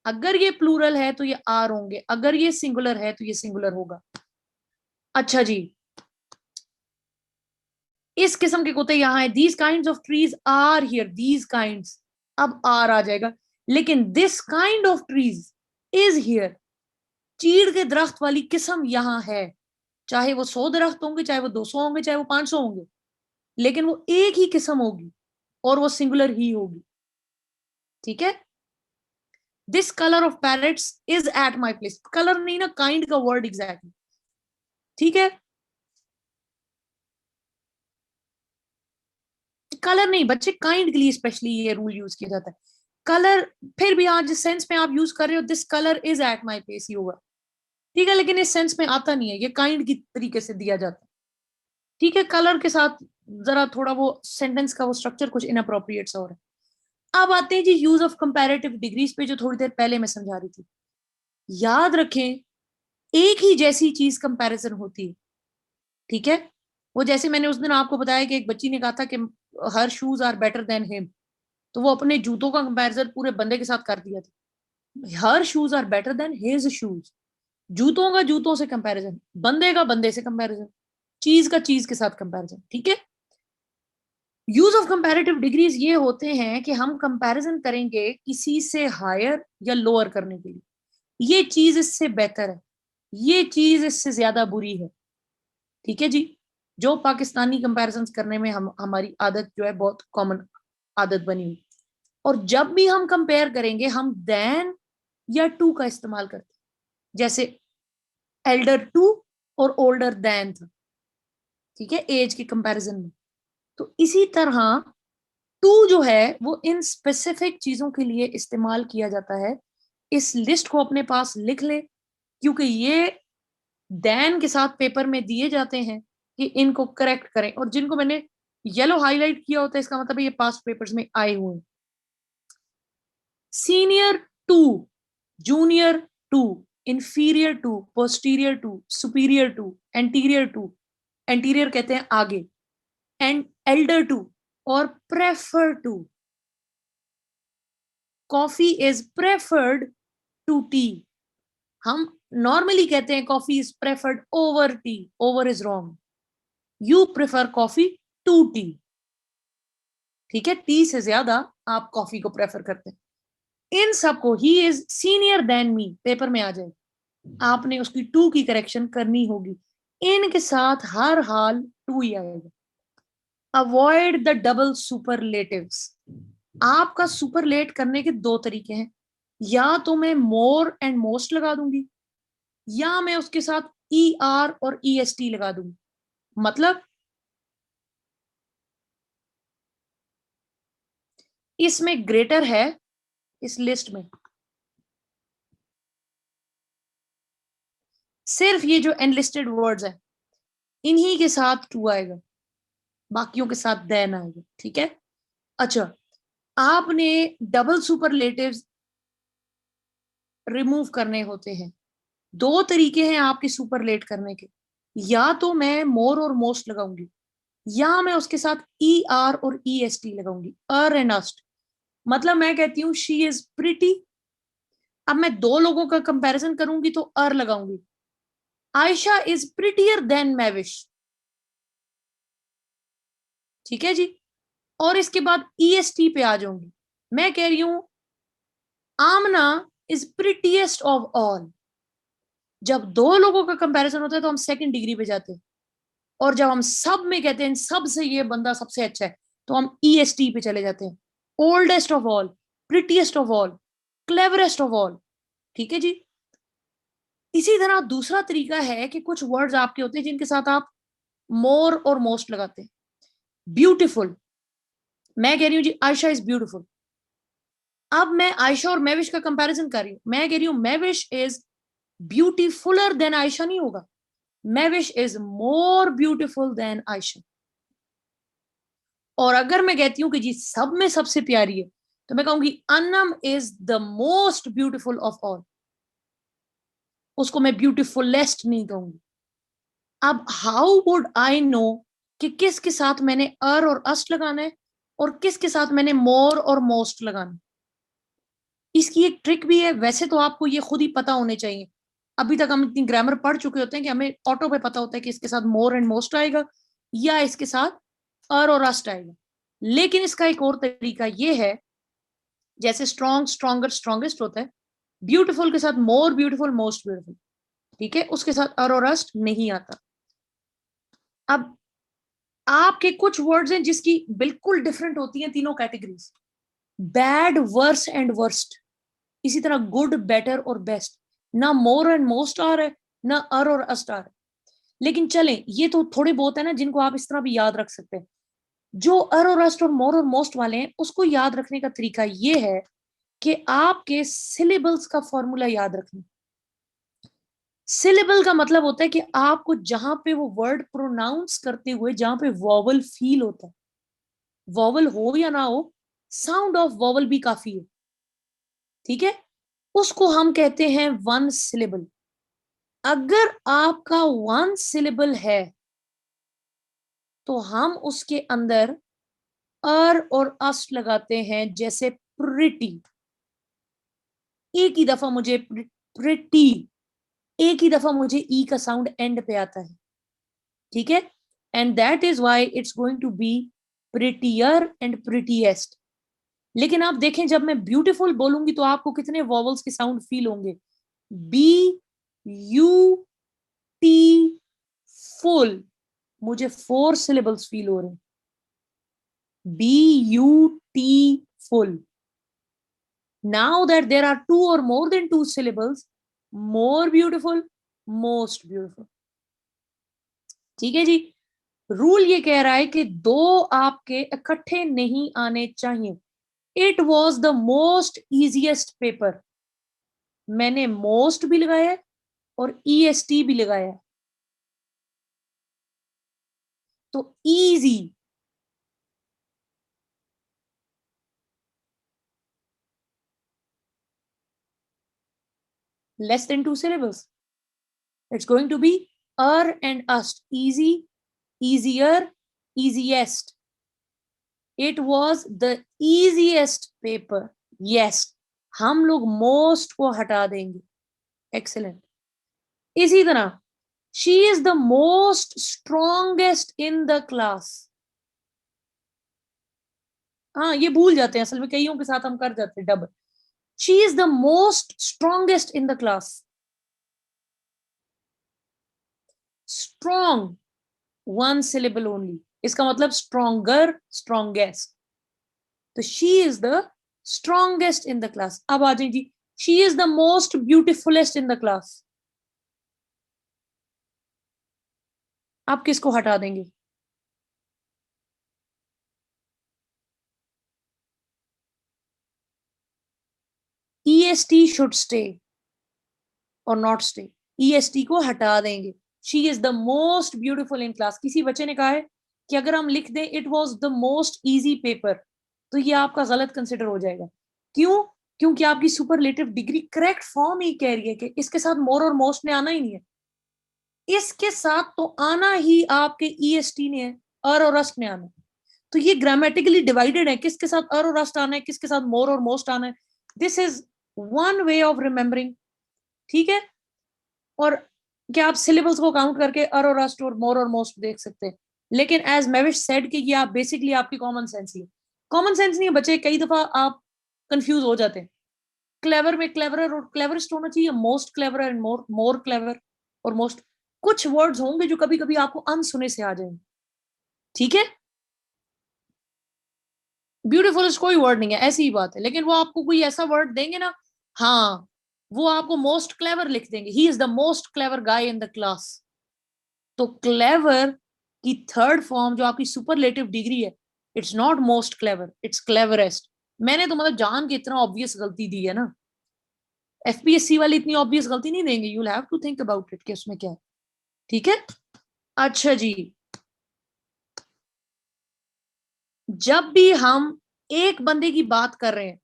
अगर ये प्लूरल है तो ये आर होंगे, अगर ये सिंगुलर है तो ये सिंगुलर होगा। अच्छा जी, इस किस्म के कुत्ते यहां है, these kind of trees are here, these kinds, अब आर आ जाएगा। लेकिन this kind of trees is here, चीड़ के दरख्त वाली किस्म यहां है। चाहे वो 100 दरख्त होंगे, चाहे वो 200 होंगे, चाहे वो 500 होंगे, लेकिन वो एक ही किस्म होगी और वो सिंगुलर ही होगी। ठीक है। This colour of parrots is at my place, colour नहीं ना, काइंड का वर्ड एग्जैक्टली। ठीक है, कलर नहीं बच्चे, काइंड के लिए स्पेशली ये रूल यूज किया जाता है। कलर फिर भी आज जिस सेंस में आप यूज कर रहे हो, this colour is at my place ही होगा। ठीक है, लेकिन इस सेंस में आता नहीं है, ये काइंड की तरीके से दिया जाता है। ठीक है, कलर के साथ जरा थोड़ा वो सेंटेंस का वो स्ट्रक्चर कुछ इनअप्रोप्रिएट सा हो रहा है। अब आते हैं जी यूज ऑफ कंपैरेटिव डिग्रीज पे, जो थोड़ी देर पहले मैं समझा रही थी। याद रखें, एक ही जैसी चीज कंपैरिजन होती है, ठीक है, वो जैसे मैंने उस दिन आपको बताया कि एक बच्ची ने कहा था कि her shoes are better than him, तो वो अपने जूतों का कंपैरिजन पूरे बंदे के साथ कर दिया था। Her shoes are better than his shoes, जूतों का जूतों से कंपैरिजन, बंदे का बंदे से कंपैरिजन, चीज का चीज के साथ कंपैरिजन। ठीक है, यूज ऑफ कंपैरेटिव डिग्रीज ये होते हैं कि हम कंपैरिजन करेंगे किसी से हायर या लोअर करने के लिए, ये चीज इससे बेहतर है, ये चीज इससे ज्यादा बुरी है। ठीक है जी, जो पाकिस्तानी कंपैरिजन करने में हमारी आदत जो है बहुत कॉमन आदत बनी हुई। और जब भी हम कंपेयर करेंगे हम देन या टू का इस्तेमाल करते हैं, जैसे एल्डर टू और ओल्डर देन था, ठीक है, एज के कंपैरिजन में। तो इसी तरह टू जो है वो इन स्पेसिफिक चीजों के लिए इस्तेमाल किया जाता है। इस लिस्ट को अपने पास लिख ले, क्योंकि ये देन के साथ पेपर में दिए जाते हैं कि इनको करेक्ट करें, और जिनको मैंने येलो हाईलाइट किया होता है इसका मतलब ये पास्ट पेपर्स में आए हुए हैं। Senior to, junior to, inferior to, posterior to, superior to, anterior to, anterior कहते हैं आगे, एंड एल्डर टू, और prefer to. Coffee is preferred to tea, हम नॉर्मली कहते हैं coffee is preferred over tea, over is wrong, you prefer coffee to tea. ठीक है, T से ज्यादा आप कॉफी को प्रेफर करते हैं। इन सबको he is senior than me paper में आ जाए, आपने उसकी टू की करेक्शन करनी होगी। इनके साथ हर हाल टू ही आएगा। अवॉइड द डबल सुपरलेटिव्स, आपका सुपरलेट करने के दो तरीके हैं, या तो मैं मोर एंड मोस्ट लगा दूंगी, या मैं उसके साथ ई आर और ई एस टी लगा दूंगी। मतलब इसमें ग्रेटर है, इस लिस्ट में सिर्फ ये जो एनलिस्टेड वर्ड्स है इन्हीं के साथ टू आएगा, बाकियों के साथ देन आएगा। ठीक है, अच्छा, आपने डबल सुपरलेटिव्स रिमूव करने होते हैं, दो तरीके हैं आपके सुपरलेट करने के, या तो मैं मोर और मोस्ट लगाऊंगी, या मैं उसके साथ ई आर और ई एस टी लगाऊंगी, अर एंड अस्ट। मतलब मैं कहती हूँ शी इज प्रिटी, अब मैं दो लोगों का कंपैरिजन करूंगी तो अर लगाऊंगी, आयशा इज प्रिटियर देन मैविश। ठीक है जी, और इसके बाद ईएसटी पे आ जाऊंगी, मैं कह रही हूं आमना इज प्रिटीएस्ट ऑफ ऑल। जब दो लोगों का कंपैरिजन होता है तो हम सेकंड डिग्री पे जाते हैं, और जब हम सब में कहते हैं सबसे ये बंदा सबसे अच्छा है तो हम ईएसटी पे चले जाते हैं, oldest of all, prettiest of all, cleverest of all. ठीक है जी, इसी तरह दूसरा तरीका है कि कुछ वर्ड्स आपके होते हैं जिनके साथ आप मोर और मोस्ट लगाते हैं। ब्यूटीफुल, मैं कह रही हूँ जी आयशा इज ब्यूटीफुल, अब मैं आयशा और मैविश का कंपैरिजन कर रही हूं, मैं कह रही हूं Mahvish is beautifuller than Ayesha नहीं होगा, Mahvish is more beautiful than Ayesha. और अगर मैं कहती हूँ कि जी सब में सबसे प्यारी है तो मैं कहूंगी Annam is the most beautiful of all, उसको मैं ब्यूटीफुलेस्ट नहीं कहूंगी। अब हाउ वुड आई नो कि किसके साथ मैंने अर और अस्ट लगाना है और किसके साथ मैंने मोर और मोस्ट लगाना है? इसकी एक ट्रिक भी है, वैसे तो आपको ये खुद ही पता होने चाहिए, अभी तक हम इतनी ग्रामर पढ़ चुके होते हैं कि हमें ऑटो पे पता होता है कि इसके साथ मोर एंड मोस्ट आएगा या इसके साथ अर और अस्ट आएगा। लेकिन इसका एक और तरीका ये है, जैसे स्ट्रॉन्ग, स्ट्रॉन्गर, स्ट्रॉन्गेस्ट होता है, ब्यूटीफुल के साथ मोर ब्यूटीफुल, मोस्ट ब्यूटीफुल, ठीक है, उसके साथ अर और अस्ट नहीं आता। अब आपके कुछ वर्ड्स हैं जिसकी बिल्कुल डिफरेंट होती हैं तीनों categories, bad, worse and worst. इसी तरह गुड, बेटर और बेस्ट, ना मोर एंड मोस्ट आ रहा है ना अर और अस्ट आ रहा है। लेकिन चलें, ये तो थोड़े बहुत है ना जिनको आप इस तरह भी याद रख सकते हैं। जो अर और अस्ट और मोर और मोस्ट वाले हैं उसको याद रखने का तरीका ये है कि आपके सिलेबल्स का फॉर्मूला याद रखना। सिलेबल का मतलब होता है कि आपको जहां पे वो वर्ड प्रोनाउंस करते हुए जहां पे वॉवल फील होता है, वॉवल हो या ना हो, साउंड ऑफ वॉवल भी काफी है। ठीक है, उसको हम कहते हैं वन सिलेबल। अगर आपका वन सिलेबल है तो हम उसके अंदर और अस लगाते हैं, जैसे प्रिटी। एक ही दफा मुझे प्रिटी, एक ही दफा मुझे ई का साउंड एंड पे आता है, ठीक है। And that is why it's going to be prettier and prettiest. लेकिन आप देखें, जब मैं ब्यूटीफुल बोलूंगी तो आपको कितने वॉवल्स के साउंड फील होंगे? बी यू टी फुल, मुझे 4 सिलेबल्स फील हो रहे हैं। B U T full. Now that there are 2 or more than 2 syllables, more beautiful, most beautiful. ठीक है जी। रूल ये कह रहा है कि दो आपके इकट्ठे नहीं आने चाहिए। It was the most easiest paper. मैंने मोस्ट भी लगाया है और ईएसटी भी लगाया है। तो easy, less than 2 syllables. It's going to be and ust. Easy, easier, easiest. It was the easiest paper. Yes, हम लोग most को हटा देंगे। Excellent. इसी तरह she is the most strongest in the class. हाँ, ये भूल जाते हैं, असल में कईयों के साथ हम कर जाते हैं double. She is the most strongest in the class. Strong, one syllable only. इसका मतलब stronger, strongest. तो she is the strongest in the class. अब आ जाइए जी, she is the most beautifulest in the class. आप किसको हटा देंगे? EST should stay or not stay. EST को हटा देंगे। She is the most beautiful in class. किसी बच्चे ने कहा है कि अगर हम लिख दें it was the most easy paper, तो ये आपका गलत कंसिडर हो जाएगा। क्यों? क्योंकि आपकी सुपरलेटिव डिग्री करेक्ट फॉर्म ही कह रही है कि इसके साथ मोर और मोस्ट ने आना ही नहीं है। इसके साथ तो आना ही आपके ईएसटी ने है, और अस्ट ने आना है। तो ये ग्रामेटिकली डिवाइडेड है, किसके साथ और अस्ट आना है, किसके साथ मोर और मोस्ट आना है। This is one way of remembering, ठीक है। और क्या आप सिलेबल्स को काउंट करके और अस्ट और मोर और मोस्ट देख सकते हैं। लेकिन एज मेविश सेड कि ये आप बेसिकली आपकी कॉमन सेंस ही है। कॉमन सेंस नहीं है बच्चे, कई दफा आप कंफ्यूज हो जाते हैं। क्लेवर में क्लेवरर और क्लेवरेस्ट होना चाहिए, most clever and more clever और मोस्ट। कुछ वर्ड्स होंगे जो कभी कभी आपको अनसुने से आ जाएंगे, ठीक है। ब्यूटीफुल कोई वर्ड नहीं है, ऐसी ही बात है। लेकिन वो आपको कोई ऐसा वर्ड देंगे ना, हाँ, वो आपको मोस्ट क्लेवर लिख देंगे। ही is the most clever guy in the class. तो क्लेवर की थर्ड फॉर्म जो आपकी सुपरलेटिव डिग्री है, it's not most clever, it's cleverest. मैंने तो मतलब जान के इतना ऑब्वियस गलती दी है ना, एफपीएससी वाले इतनी ऑब्वियस गलती नहीं देंगे। You have to think about it कि उसमें क्या है, ठीक है। अच्छा जी, जब भी हम एक बंदे की बात कर रहे हैं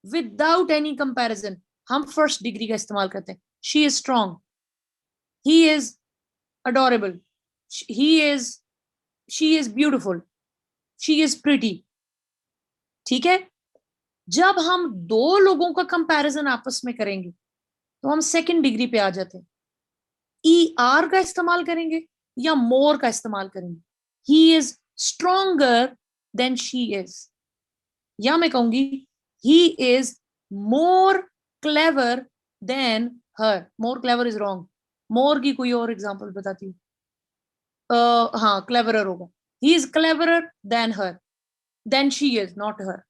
विदाउट एनी कंपैरिजन, हम फर्स्ट डिग्री का इस्तेमाल करते हैं। She is strong, he is adorable, he is she is beautiful, she is pretty, ठीक है। जब हम दो लोगों का कंपैरिजन आपस में करेंगे तो हम सेकंड डिग्री पे आ जाते हैं। ई आर का इस्तेमाल करेंगे या मोर का इस्तेमाल करेंगे। He is stronger than she is, या मैं कहूंगी he is more clever than her. More clever is wrong, more की कोई और एग्जांपल बताती हूँ। हाँ, क्लेवरर होगा। He is cleverer than her, than she is, not her.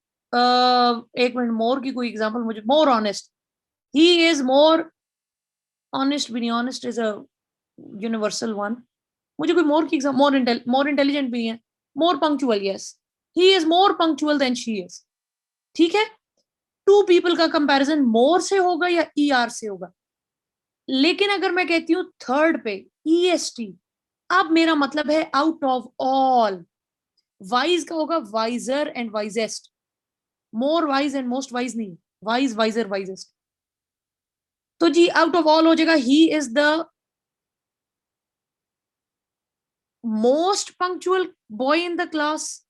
एक मिनट, मोर की कोई एग्जांपल मुझे। More honest, he is more honest भी नहीं, honest is a universal one. मुझे कोई मोर की एग्जांपल, मोर इंटेलिजेंट भी नहीं है। More punctual, yes, he is more punctual than she is, ठीक है। टू पीपल का कंपैरिजन मोर से होगा या ई आर से होगा। लेकिन अगर मैं कहती हूँ थर्ड पे ईएसटी, अब मेरा मतलब है आउट ऑफ ऑल। वाइज का होगा wiser and wisest, more wise and most wise नहीं, वाइज वाइजर वाइजेस्ट। तो जी आउट ऑफ ऑल हो जाएगा he is the most punctual boy in the class,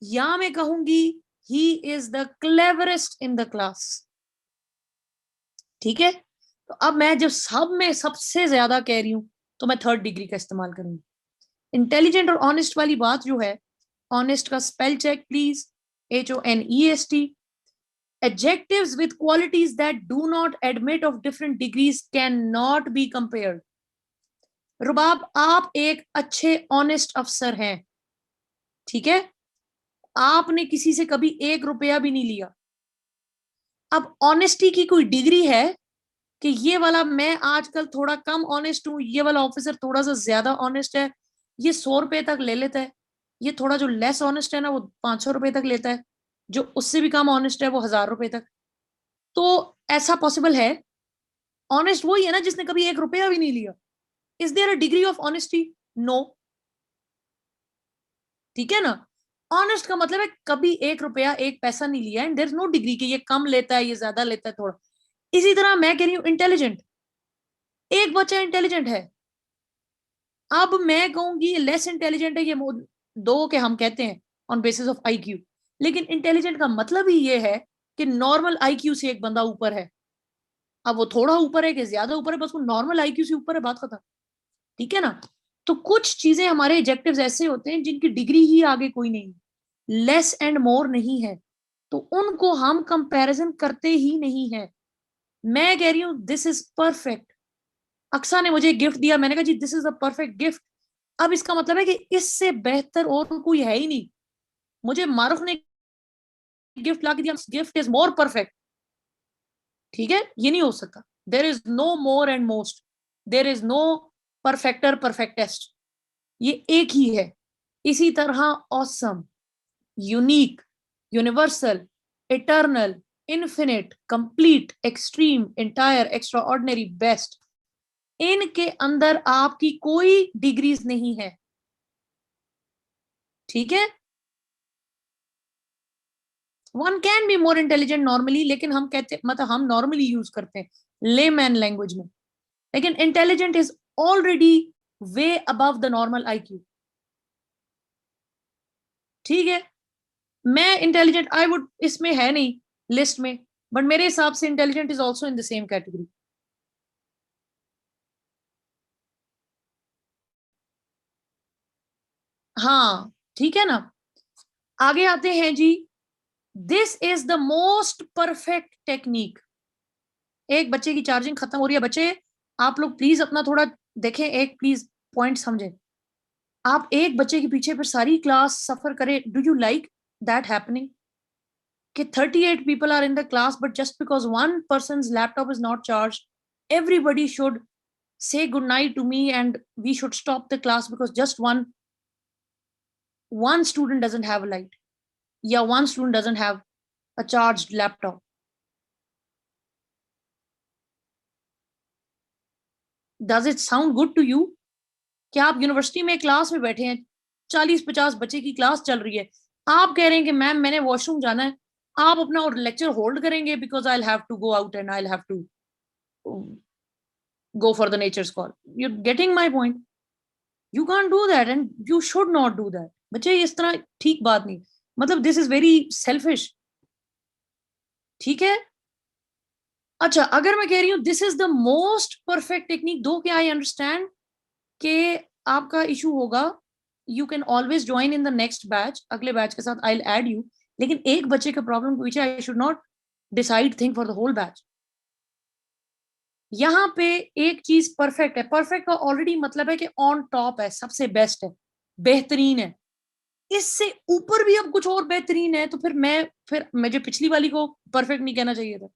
या मैं कहूंगी he is the cleverest in the class. ठीक है, तो अब मैं जब सब में सबसे ज्यादा कह रही हूं तो मैं थर्ड डिग्री का इस्तेमाल करूंगी। इंटेलिजेंट और ऑनेस्ट वाली बात जो है, ऑनेस्ट का spell check please, HONEST। Adjectives with qualities that do not admit of different degrees cannot be compared. रुबाब, आप एक अच्छे ऑनेस्ट अफसर हैं, ठीक है, आपने किसी से कभी 1 रुपया भी नहीं लिया। अब ऑनेस्टी की कोई डिग्री है कि ये वाला मैं आजकल थोड़ा कम ऑनेस्ट हूं, ये वाला ऑफिसर थोड़ा सा ज्यादा ऑनेस्ट है, ये 100 रुपए तक ले लेता है, ये थोड़ा जो लेस ऑनेस्ट है ना वो 500 रुपए तक लेता है, जो उससे भी कम ऑनेस्ट है वो 1000 रुपए तक। तो ऐसा पॉसिबल है? ऑनेस्ट वही है ना जिसने कभी 1 रुपया भी नहीं लिया। Is there a degree of honesty? No. ठीक है ना, ऑनेस्ट का मतलब है कभी 1 रुपया 1 पैसा नहीं लिया, and there is no degree कि ये कम लेता है ये ज्यादा लेता है थोड़ा। इसी तरह मैं कह रही हूँ इंटेलिजेंट, एक बच्चा इंटेलिजेंट है, अब मैं कहूंगी लेस इंटेलिजेंट है, ये दो के हम कहते हैं ऑन बेसिस ऑफ IQ, लेकिन इंटेलिजेंट का मतलब ही ये है कि नॉर्मल IQ से एक बंदा ऊपर है। अब वो थोड़ा ऊपर है कि ज्यादा ऊपर है, बस वो नॉर्मल IQ से ऊपर है, बात खत्म। ठीक है ना, तो कुछ चीजें हमारे एडजेक्टिव्स ऐसे होते हैं जिनकी डिग्री ही आगे कोई नहीं, लेस एंड मोर नहीं है, तो उनको हम कंपैरिजन करते ही नहीं है। मैं कह रही हूं दिस इज परफेक्ट, अक्सा ने मुझे गिफ्ट दिया, मैंने कहा जी this is a perfect gift. अब इसका मतलब है कि इससे बेहतर और कोई है ही नहीं। मुझे मारूफ ने गिफ्ट ला के दिया, गिफ्ट इज मोर परफेक्ट। ठीक है, ये नहीं हो सकता। There is no more and most, there is no perfecter perfectest, ये एक ही है। इसी तरह awesome, unique, universal, eternal, infinite, complete, extreme, entire, extraordinary, best, इनके अंदर आपकी कोई डिग्रीज नहीं है। ठीक है, one can be more intelligent normally, लेकिन हम कहते मतलब हम नॉर्मली यूज करते हैं लेमैन लैंग्वेज में, लेकिन intelligent is already way above the normal IQ। ठीक है, मैं इंटेलिजेंट आई वुड इसमें है नहीं लिस्ट में, बट मेरे हिसाब से intelligent is also in the same category. हाँ ठीक है ना, आगे आते हैं जी। This is the most perfect technique. एक बच्चे की चार्जिंग खत्म हो रही है, बच्चे आप लोग प्लीज अपना थोड़ा देखें, एक प्लीज पॉइंट समझें। आप एक बच्चे के पीछे फिर सारी क्लास सफर करें, do you like that happening कि 38 people are in the class, but just because one person's laptop is not charged, everybody should say good night to me and we should stop the class because just one student doesn't have a light, yeah, one student doesn't have a charged laptop. Does it sound good to you? क्या आप university में class में बैठे हैं, 40-50 बच्चे की class चल रही है, आप कह रहे हैं कि मैम मैंने वॉशरूम जाना है, आप अपना लेक्चर होल्ड करेंगे because I have to go out and I have to go for the nature's call? You're getting my point? You can't do that and you should not do that. बच्चे इस तरह ठीक बात नहीं, मतलब this is very selfish. ठीक है, अच्छा अगर मैं कह रही हूँ this is the most perfect technique, दो क्या आई अंडरस्टैंड कि आपका इशू होगा, you can always join in the next batch, अगले बैच के साथ आई विल ऐड यू, लेकिन एक बच्चे के प्रॉब्लम के पीछे I should not decide think for the whole batch. यहाँ पे एक चीज परफेक्ट है, परफेक्ट का ऑलरेडी मतलब है कि ऑन टॉप है, सबसे बेस्ट है, बेहतरीन है, इससे ऊपर भी अब कुछ और बेहतरीन है, तो फिर मुझे पिछली वाली को परफेक्ट नहीं कहना चाहिए था।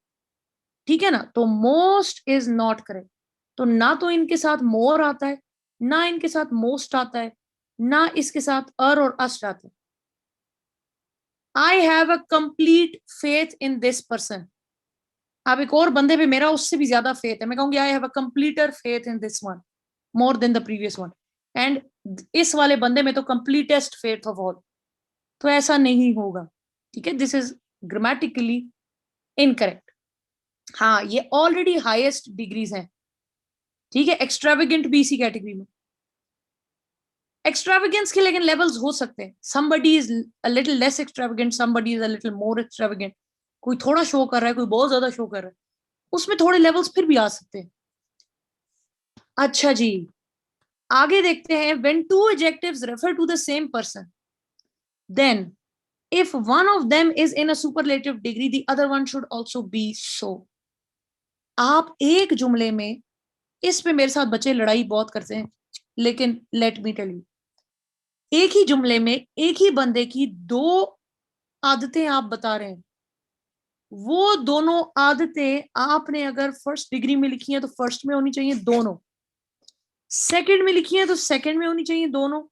ठीक है ना, तो मोस्ट इज नॉट करेक्ट, तो ना तो इनके साथ मोर आता है, ना इनके साथ मोस्ट आता है, ना इसके साथ और अस्ट आता है। I have a complete faith in this person, अब एक और बंदे पे मेरा उससे भी ज्यादा फेथ है, मैं कहूंगी I have a completer faith in this one more than the previous one, and इस वाले बंदे में तो कंप्लीटेस्ट फेथ ऑफ ऑल, तो ऐसा नहीं होगा। ठीक है, दिस इज ग्रामेटिकली इनकरेक्ट। हाँ, ये ऑलरेडी हाईएस्ट डिग्रीज हैं। ठीक है, एक्स्ट्रावेगेंट भी इसी कैटेगरी में। एक्स्ट्रावेगेंस के लेकिन लेवल्स हो सकते हैं. Somebody is a little less extravagant, somebody is a little more extravagant. कोई थोड़ा शो कर रहा है, कोई बहुत ज्यादा शो कर रहा है, उसमें थोड़े लेवल्स फिर भी आ सकते हैं. अच्छा जी, आगे देखते हैं. When two adjectives refer to the same person, then if one of them is in a superlative degree, the other one should also be so. आप एक जुमले में, इस पे मेरे साथ बच्चे लड़ाई बहुत करते हैं, लेकिन लेट मी टेल यू, एक ही जुमले में एक ही बंदे की दो आदतें आप बता रहे हैं. वो दोनों आदतें आपने अगर फर्स्ट डिग्री में लिखी हैं तो फर्स्ट में होनी चाहिए दोनों, सेकंड में लिखी हैं तो सेकंड में होनी चाहिए दोनों,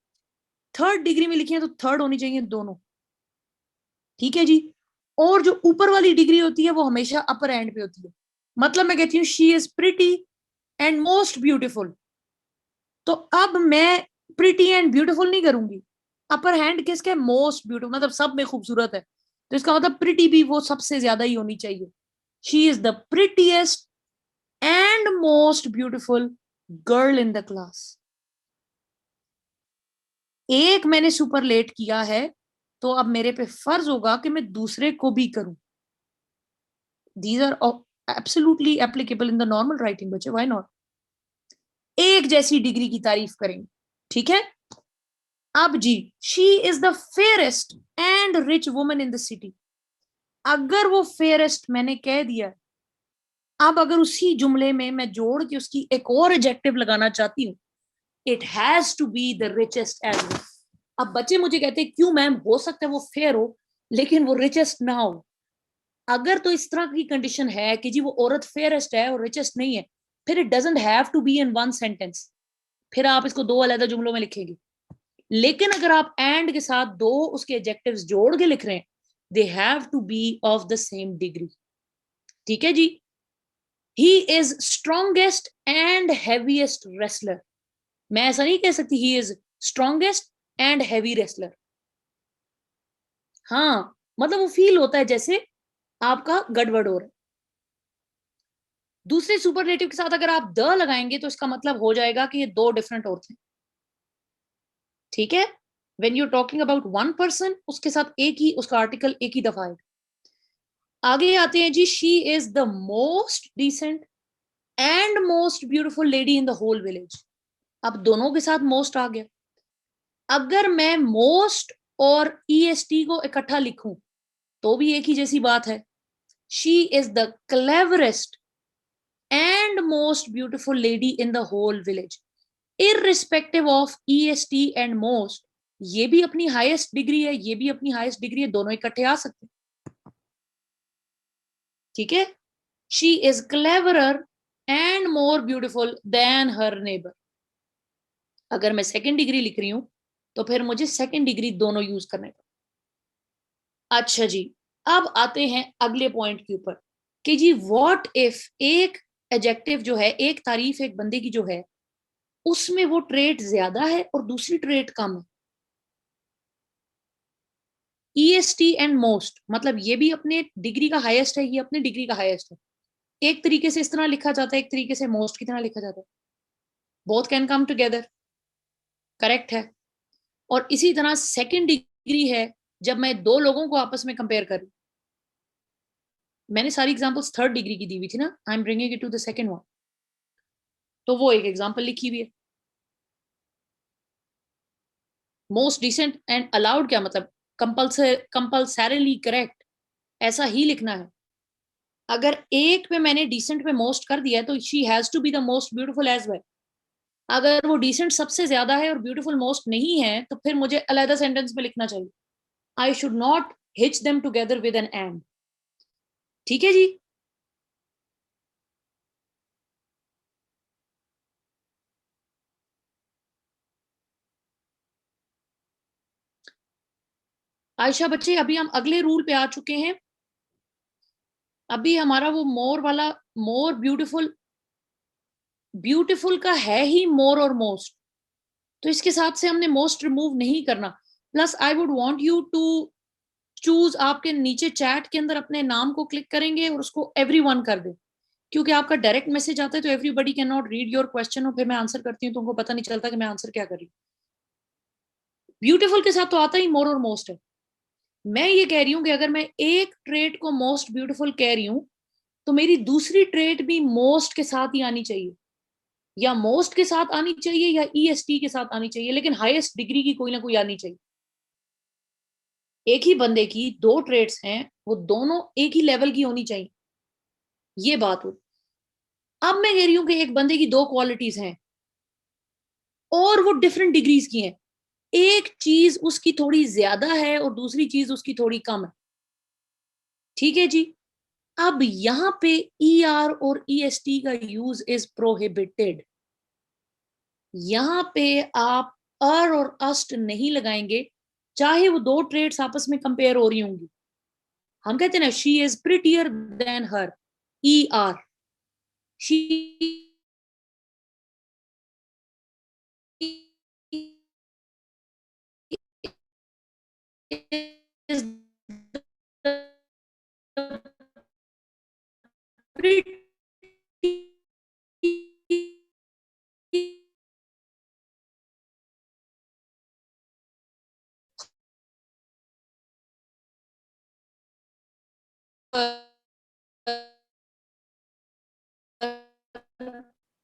थर्ड डिग्री में लिखी हैं तो थर्ड होनी चाहिए दोनों. ठीक है जी. और जो ऊपर वाली डिग्री होती है वो हमेशा अपर एंड पे होती है. मतलब मैं कहती हूँ she is pretty and most beautiful, तो अब मैं प्रिटी एंड ब्यूटीफुल नहीं करूंगी. अपर हैंड किसके? मोस्ट ब्यूटीफुल, मतलब सब में खूबसूरत है, तो इसका मतलब प्रिटी भी वो सबसे ज्यादा ही होनी चाहिए. She is the prettiest and most beautiful girl in the class. एक मैंने सुपरलेट किया है, तो अब मेरे पे फर्ज होगा कि मैं दूसरे को भी करूं. These are absolutely applicable in the normal writing बच्चे, व्हाई नॉट. एक जैसी डिग्री की तारीफ करेंगे. ठीक है. अब जी, she is the fairest and rich woman in the city. अगर वो फेयरेस्ट मैंने कह दिया, अब अगर उसी जुमले में मैं जोड़ के उसकी एक और एडजेक्टिव लगाना चाहती हूँ, it has to be the richest as well. अब बच्चे मुझे कहते हैं क्यों मैम, हो सकता है वो फेयर हो लेकिन वो रिचेस्ट ना हो. अगर तो इस तरह की कंडीशन है कि जी वो औरत फेयरेस्ट है और रिचेस्ट नहीं है, फिर it doesn't have to be in one sentence, फिर आप इसको दो अलग जुमलों में लिखेंगे. लेकिन अगर आप एंड के साथ दो उसके एडजेक्टिव्स जोड़ के लिख रहे हैं, they have to be of the same degree. ठीक है जी. He is strongest and heaviest wrestler. मैं ऐसा नहीं कह सकती he is strongest and heavy wrestler. हाँ, मतलब वो फील होता है जैसे आपका गड़बड़ हो रहा है. दूसरे सुपरलेटिव के साथ अगर आप द लगाएंगे तो इसका मतलब हो जाएगा कि ये दो डिफरेंट औरतें. ठीक है. When you talking about one person, उसके साथ एक ही उसका आर्टिकल एक ही दफा है. आगे आते हैं जी. She is the most decent and most beautiful lady in the whole village. अब दोनों के साथ मोस्ट आ गया. अगर मैं मोस्ट और ईएसटी को इकट्ठा लिखूं तो भी एक ही जैसी बात है. She is the cleverest and most beautiful lady in the whole village. Irrespective of EST and most, ये भी अपनी हाईएस्ट डिग्री है, ये भी अपनी हाईएस्ट डिग्री है, दोनों इकट्ठे आ सकते हैं. ठीक है. She is cleverer and more beautiful then her neighbour. अगर मैं सेकेंड डिग्री लिख रही हूं तो फिर मुझे सेकेंड डिग्री दोनों यूज करने का. अच्छा जी, अब आते हैं अगले पॉइंट के ऊपर कि जी व्हाट इफ एक एडजेक्टिव जो है, एक तारीफ एक बंदे की जो है, उसमें वो ट्रेट ज्यादा है और दूसरी ट्रेट कम है. ईएसटी एंड मोस्ट, मतलब ये भी अपने डिग्री का हाईएस्ट है, ये अपने डिग्री का हाईएस्ट है. एक तरीके से इस तरह लिखा जाता है, एक तरीके से मोस्ट की तरह लिखा जाता है. Both can come together, correct है. और इसी तरह सेकंड डिग्री है जब मैं दो लोगों को आपस में कंपेयर करूं. मैंने सारी एग्जांपल्स थर्ड डिग्री की दी हुई थी ना, I am bringing it to the second one. तो वो एक एग्जांपल लिखी हुई है. मोस्ट डिसेंट एंड अलाउड क्या मतलब? कंपल्सरीली करेक्ट, ऐसा ही लिखना है. अगर एक पे मैंने डिसेंट पे मोस्ट कर दिया है तो she has to be the most beautiful as well. अगर वो डिसेंट सबसे ज्यादा है और ब्यूटीफुल मोस्ट नहीं है तो फिर मुझे अलग सेंटेंस में लिखना चाहिए. I should not hitch them together with an and. ठीक है जी. आयशा बच्चे, अभी हम अगले रूल पे आ चुके हैं. अभी हमारा वो मोर वाला, मोर ब्यूटीफुल, ब्यूटीफुल का है ही मोर और मोस्ट, तो इसके साथ से हमने मोस्ट रिमूव नहीं करना. Plus I would want you to choose, आपके नीचे चैट के अंदर अपने नाम को क्लिक करेंगे और उसको एवरीवन कर दे, क्योंकि आपका डायरेक्ट मैसेज आता है तो everybody can not read your question और फिर मैं आंसर करती हूँ तो उनको पता नहीं चलता कि मैं आंसर क्या कर रही हूँ. ब्यूटीफुल के साथ तो आता ही मोर और मोस्ट है। मैं ये कह रही हूं कि अगर मैं एक ट्रेट को मोस्ट ब्यूटीफुल कह रही हूं तो मेरी दूसरी ट्रेट भी मोस्ट के साथ ही आनी चाहिए, या मोस्ट के साथ आनी चाहिए या ईएसटी के साथ आनी चाहिए, लेकिन हाईएस्ट डिग्री की कोई ना कोई आनी चाहिए। एक ही बंदे की दो ट्रेड्स हैं, वो दोनों एक ही लेवल की होनी चाहिए, ये बात हो। अब मैं कह रही हूं कि एक बंदे की दो क्वालिटीज हैं और वो डिफरेंट डिग्रीज की हैं, एक चीज उसकी थोड़ी ज्यादा है और दूसरी चीज उसकी थोड़ी कम है, ठीक है जी। अब यहां पे ER और EST का यूज इज प्रोहिबिटेड। यहां पे आप और अस्ट नहीं लगाएंगे, चाहे वो दो ट्रेड्स आपस में कंपेयर हो रही होंगी। हम कहते हैं ना, she is prettier than her, ER, she is pretty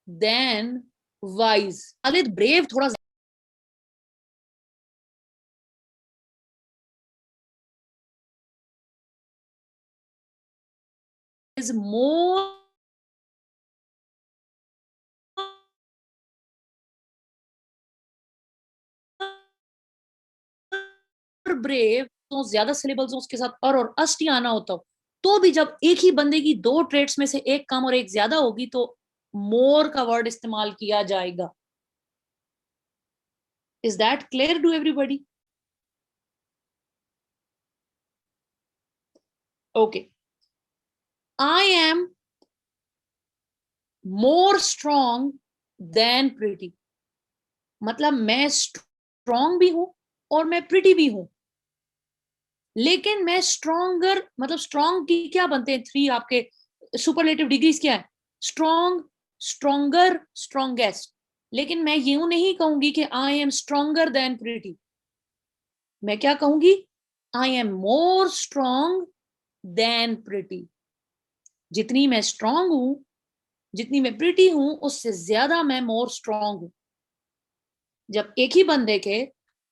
than wise. Khalid brave थोड़ा इज मोर ब्रेव, तो ज्यादा सिलेबल्स उसके साथ और अस्ट ही आना होता हो, तो भी जब एक ही बंदे की दो ट्रेड्स में से एक कम और एक ज्यादा होगी तो मोर का वर्ड इस्तेमाल किया जाएगा। Is that clear to everybody? Okay, I am more strong than pretty, मतलब मैं स्ट्रॉन्ग भी हूं और मैं प्रिटी भी हूं, लेकिन मैं स्ट्रॉन्गर, मतलब स्ट्रॉन्ग की क्या बनते हैं थ्री आपके सुपरलेटिव डिग्रीज क्या है? Strong, stronger, strongest. लेकिन मैं यूं नहीं कहूंगी कि I am stronger than pretty, मैं क्या कहूंगी? I am more strong than pretty. जितनी मैं स्ट्रॉन्ग हूं, जितनी मैं प्रिटी हूं, उससे ज्यादा मैं मोर स्ट्रॉन्ग हूं। जब एक ही बंदे के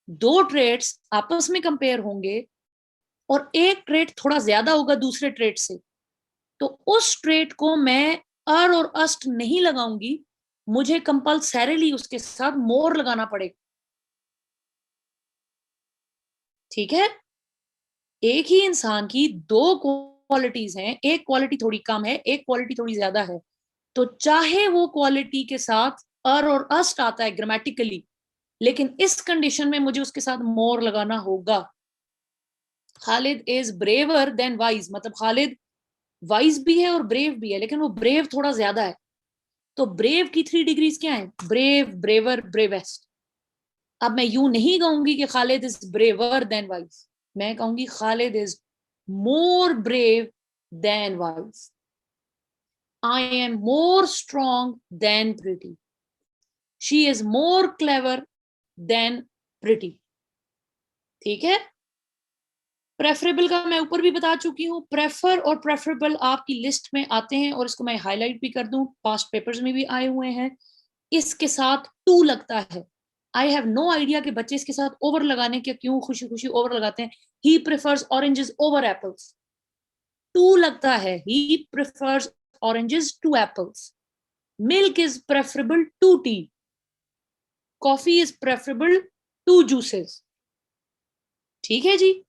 दो ट्रेड्स आपस में कंपेयर होंगे और एक ट्रेड थोड़ा ज्यादा होगा दूसरे ट्रेड से, तो उस ट्रेड को मैं और अस्ट नहीं लगाऊंगी, मुझे कंपल्सरीली उसके साथ मोर लगाना पड़ेगा, ठीक है। एक ही इंसान की दो क्वालिटीज हैं, एक क्वालिटी थोड़ी कम है, एक क्वालिटी थोड़ी ज्यादा है, तो चाहे वो क्वालिटी के साथ और अस्ट आता है ग्रामेटिकली, लेकिन इस कंडीशन में मुझे उसके साथ मोर लगाना होगा। Khalid is braver than wise, मतलब खालिद वाइज भी है और ब्रेव भी है, लेकिन वो ब्रेव थोड़ा ज्यादा है। तो ब्रेव की थ्री डिग्रीज क्या है? Brave, braver, bravest. अब मैं यूं नहीं कहूंगी कि Khalid is braver than wise, मैं कहूंगी Khalid is more brave than wise. I am more strong than pretty, she is more clever than pretty, ठीक है। प्रेफरेबल का मैं ऊपर भी बता चुकी हूँ, प्रेफर और प्रेफरेबल आपकी लिस्ट में आते हैं, और इसको मैं हाईलाइट भी कर दूं, पास्ट पेपर्स में भी आए हुए हैं। इसके साथ टू लगता है। आई हैव नो आइडिया कि बच्चे इसके साथ ओवर लगाने के क्यों खुशी खुशी ओवर लगाते हैं। He prefers oranges over apples, to लगता है, he prefers oranges to apples. Milk is preferable to tea, coffee is preferable to juices, ठीक है जी।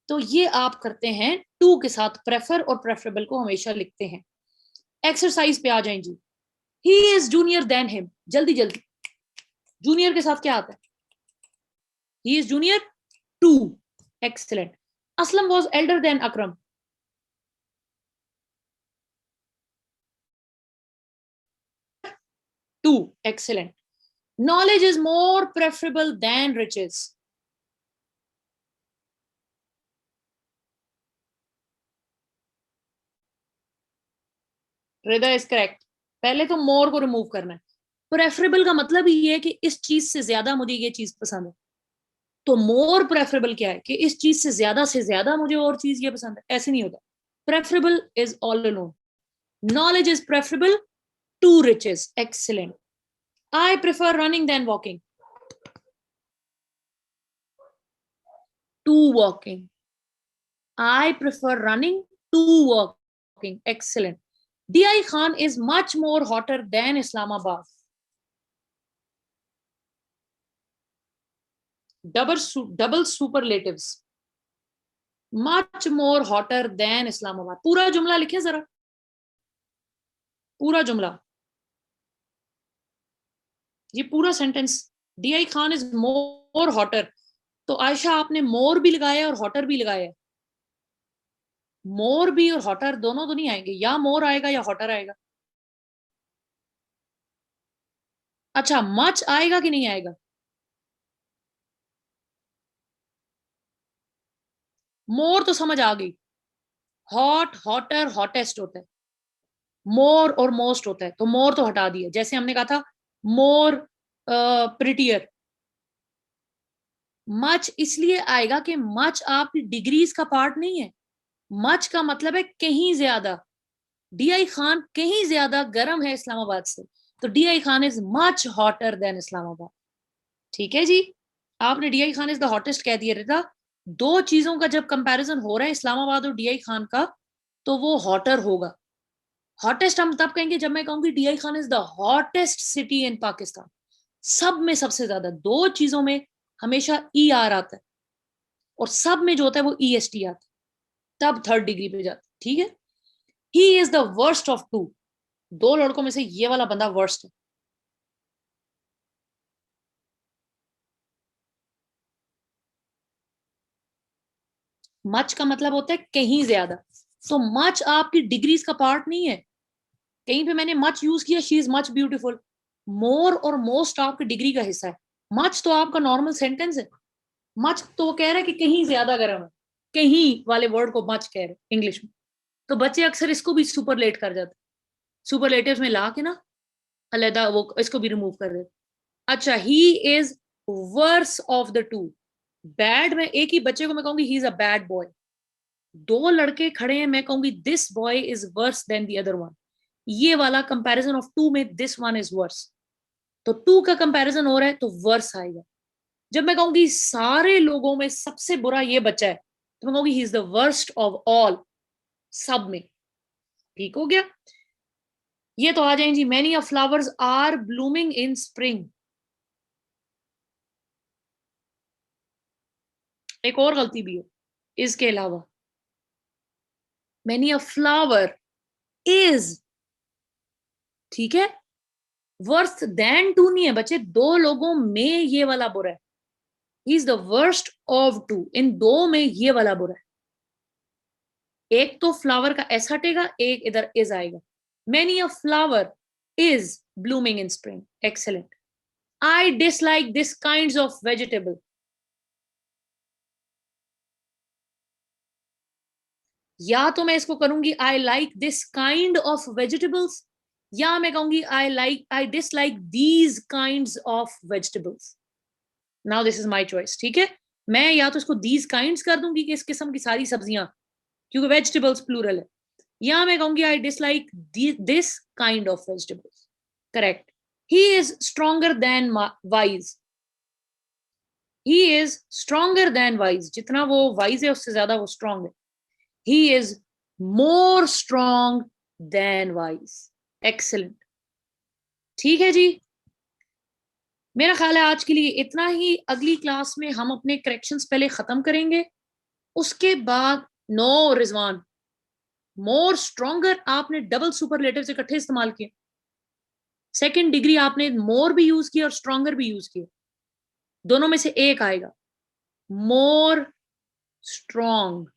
तो ये आप करते हैं टू के साथ, प्रेफर और प्रेफरेबल को हमेशा लिखते हैं। एक्सरसाइज पे आ जाएं जी। He is junior than him, जल्दी जल्दी, जूनियर के साथ क्या आता है? He is junior to, excellent. Aslam was elder than Akram, to, excellent. Knowledge is more preferable than riches, Hriday is correct. पहले तो मोर को रिमूव करना है। प्रेफरेबल का मतलब ही है कि इस चीज से ज्यादा मुझे ये चीज पसंद है, तो मोर प्रेफरेबल क्या है कि इस चीज से ज्यादा मुझे और चीज ये पसंद है, ऐसे नहीं होता. Preferable is all alone. Knowledge is preferable to riches. Excellent. I prefer running than walking. To walking. I prefer running to walking. Excellent. DI Khan is much more hotter than Islamabad. Double superlatives. Much more hotter than Islamabad. पूरा जुमला लिखें जरा. पूरा जुमला. ये पूरा sentence. DI Khan is more hotter. तो आयशा आपने मोर भी लगाया और हॉटर भी लगाया. मोर भी और हॉटर दोनों तो नहीं आएंगे, या मोर आएगा या हॉटर आएगा. अच्छा, मच आएगा कि नहीं आएगा? मोर तो समझ आ गई. हॉट, हॉटर, हॉटेस्ट होता है. मोर और मोस्ट होता है, तो मोर तो हटा दिया. जैसे हमने कहा था मोर प्रिटियर. मच इसलिए आएगा कि मच आपकी डिग्रीज का पार्ट नहीं है. मच का मतलब है कहीं ज्यादा. डीआई खान कहीं ज्यादा गर्म है इस्लामाबाद से, तो DI Khan is much hotter then Islamabad. ठीक है जी. आपने DI Khan is the hottest कह दिया था. दो चीजों का जब कंपैरिजन हो रहा है, इस्लामाबाद और डीआई खान का, तो वो हॉटर होगा. हॉटेस्ट हम तब कहेंगे जब मैं कहूंगी DI Khan is the hottest city in Pakistan. सब में सबसे ज्यादा. दो चीजों में हमेशा ई आर आता है, और सब में जो होता है वो ई एस टी आता है, तब थर्ड डिग्री पे जाता है. ठीक है. He is the worst of two. दो लड़कों में से ये वाला बंदा वर्स्ट है. मच का मतलब होता है कहीं ज्यादा. तो मच आपकी डिग्रीज का पार्ट नहीं है. कहीं पे मैंने मच यूज किया, शी इज मच ब्यूटीफुल. मोर और मोस्ट आपकी डिग्री का हिस्सा है. मच तो आपका नॉर्मल सेंटेंस है. मच तो वो कह रहा है कि कहीं ज्यादा गर्म है. कहीं वाले वर्ड को मच कह रहे हैं इंग्लिश में. तो बच्चे अक्सर इसको भी सुपरलेट कर जाते. सुपरलेटिव्स में ला के ना अलहदा वो इसको भी रिमूव कर देते. अच्छा, he is worse of the two. Bad में एक ही बच्चे को मैं कहूंगी he is a bad boy. दो लड़के खड़े हैं, मैं कहूंगी this boy is worse than the other one. ये वाला कंपैरिजन ऑफ टू में दिस वन इज वर्स. तो टू का कंपैरिजन हो रहा है तो वर्स आएगा. जब मैं कहूंगी सारे लोगों में सबसे बुरा ये बच्चा है, तो मैं कहूंगी he is the worst of all. सब में. ठीक हो गया. ये तो आ जाएंगे जी. Many of flowers are blooming in spring. एक और गलती भी है इसके अलावा. Many a flower is. ठीक है. वर्थ देन टू नहीं है बच्चे. दो लोगों में ये वाला बुरा है. He is the worst of two. इन दो में ये वाला बुरा है. एक तो फ्लावर का एस हटेगा, एक इधर इज आएगा. Many a flower is blooming in spring. Excellent. I dislike this kind of vegetable. या तो मैं इसको करूंगी I like this kind of vegetables, या मैं कहूंगी आई dislike these kind of vegetables. Now this is my choice. ठीक है. मैं या तो इसको दीज काइंड कर दूंगी कि इस किस्म की सारी सब्जियां, क्योंकि वेजिटेबल्स प्लूरल है, या मैं कहूंगी आई dislike this kind of vegetables. Correct. He is stronger than wise. He is stronger than wise. जितना वो वाइज है उससे ज्यादा वो स्ट्रॉन्ग है. He is more strong than wise. Excellent. ठीक है जी. मेरा ख्याल है आज के लिए इतना ही. अगली क्लास में हम अपने करेक्शंस पहले खत्म करेंगे, उसके बाद. नो रिजवान, मोर स्ट्रॉन्गर आपने डबल सुपरलेटिव से इकट्ठे इस्तेमाल किए. सेकंड डिग्री आपने मोर भी यूज किया और स्ट्रॉन्गर भी यूज किया. दोनों में से एक आएगा. More strong.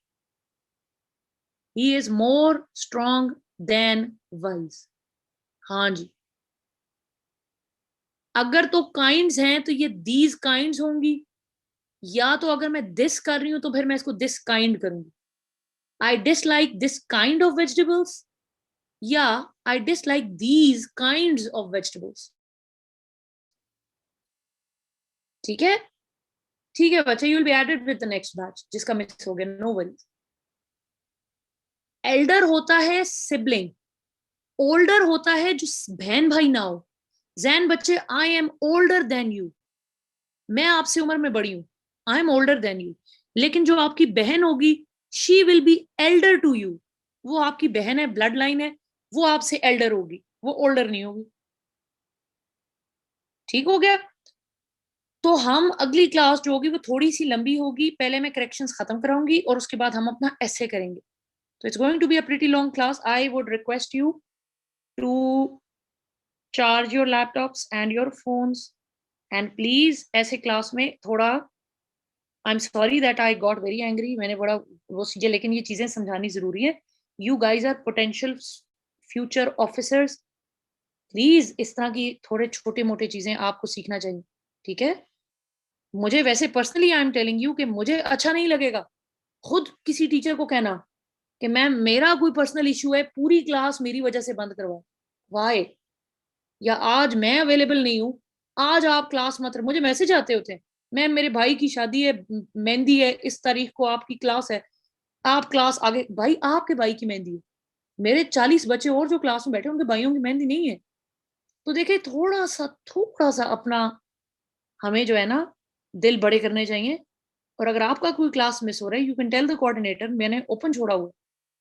He is more strong than wise. हाँ जी. अगर तो काइंड्स हैं तो ये दीज काइंड्स होंगी, या तो अगर मैं दिस कर रही हूं तो फिर मैं इसको दिस काइंड करूंगी. I dislike this kind of vegetables, या I dislike these kinds of vegetables. ठीक है. ठीक है बच्चे, you will be added with the next batch जिसका मिस हो गया, नो वरीज। एल्डर होता है सिबलिंग, ओल्डर होता है जो बहन भाई ना हो। जैन बच्चे, I am older than you, मैं आपसे उम्र में बड़ी हूं, I am older than you. लेकिन जो आपकी बहन होगी, she will be elder to you, वो आपकी बहन है, ब्लड लाइन है, वो आपसे एल्डर होगी, वो ओल्डर नहीं होगी। ठीक हो गया? तो हम अगली क्लास जो होगी वो थोड़ी सी लंबी होगी, पहले मैं करेक्शंस खत्म कराऊंगी और उसके बाद हम अपना ऐसे करेंगे। तो it's going to be a pretty long class. I would request you to charge your laptops and your phones, and please ऐसे क्लास में थोड़ा, I am sorry that I got very angry, मैंने बड़ा वो चीजें, लेकिन ये चीजें समझानी जरूरी है। You guys are potential future officers, please इस तरह की थोड़े छोटे मोटे चीजें आपको सीखना चाहिए, ठीक है? मुझे वैसे personally I am telling you कि मुझे अच्छा नहीं लगेगा खुद किसी टीचर को कहना कि मैम मेरा कोई पर्सनल इशू है, पूरी क्लास मेरी वजह से बंद करवाओ। वाई? या आज मैं अवेलेबल नहीं हूँ, आज आप क्लास मत, मुझे मैसेज आते होते हैं, मैम मेरे भाई की शादी है, मेहंदी है, इस तारीख को आपकी क्लास है, आप क्लास आगे। भाई आपके भाई की मेहंदी है, मेरे 40 बच्चे और जो क्लास में बैठे उनके भाइयों की मेहंदी नहीं है। तो देखिए थोड़ा सा अपना, हमें जो है ना दिल बड़े करने चाहिए। और अगर आपका कोई क्लास मिस हो रहा है, you can tell the coordinator, मैंने ओपन छोड़ा हुआ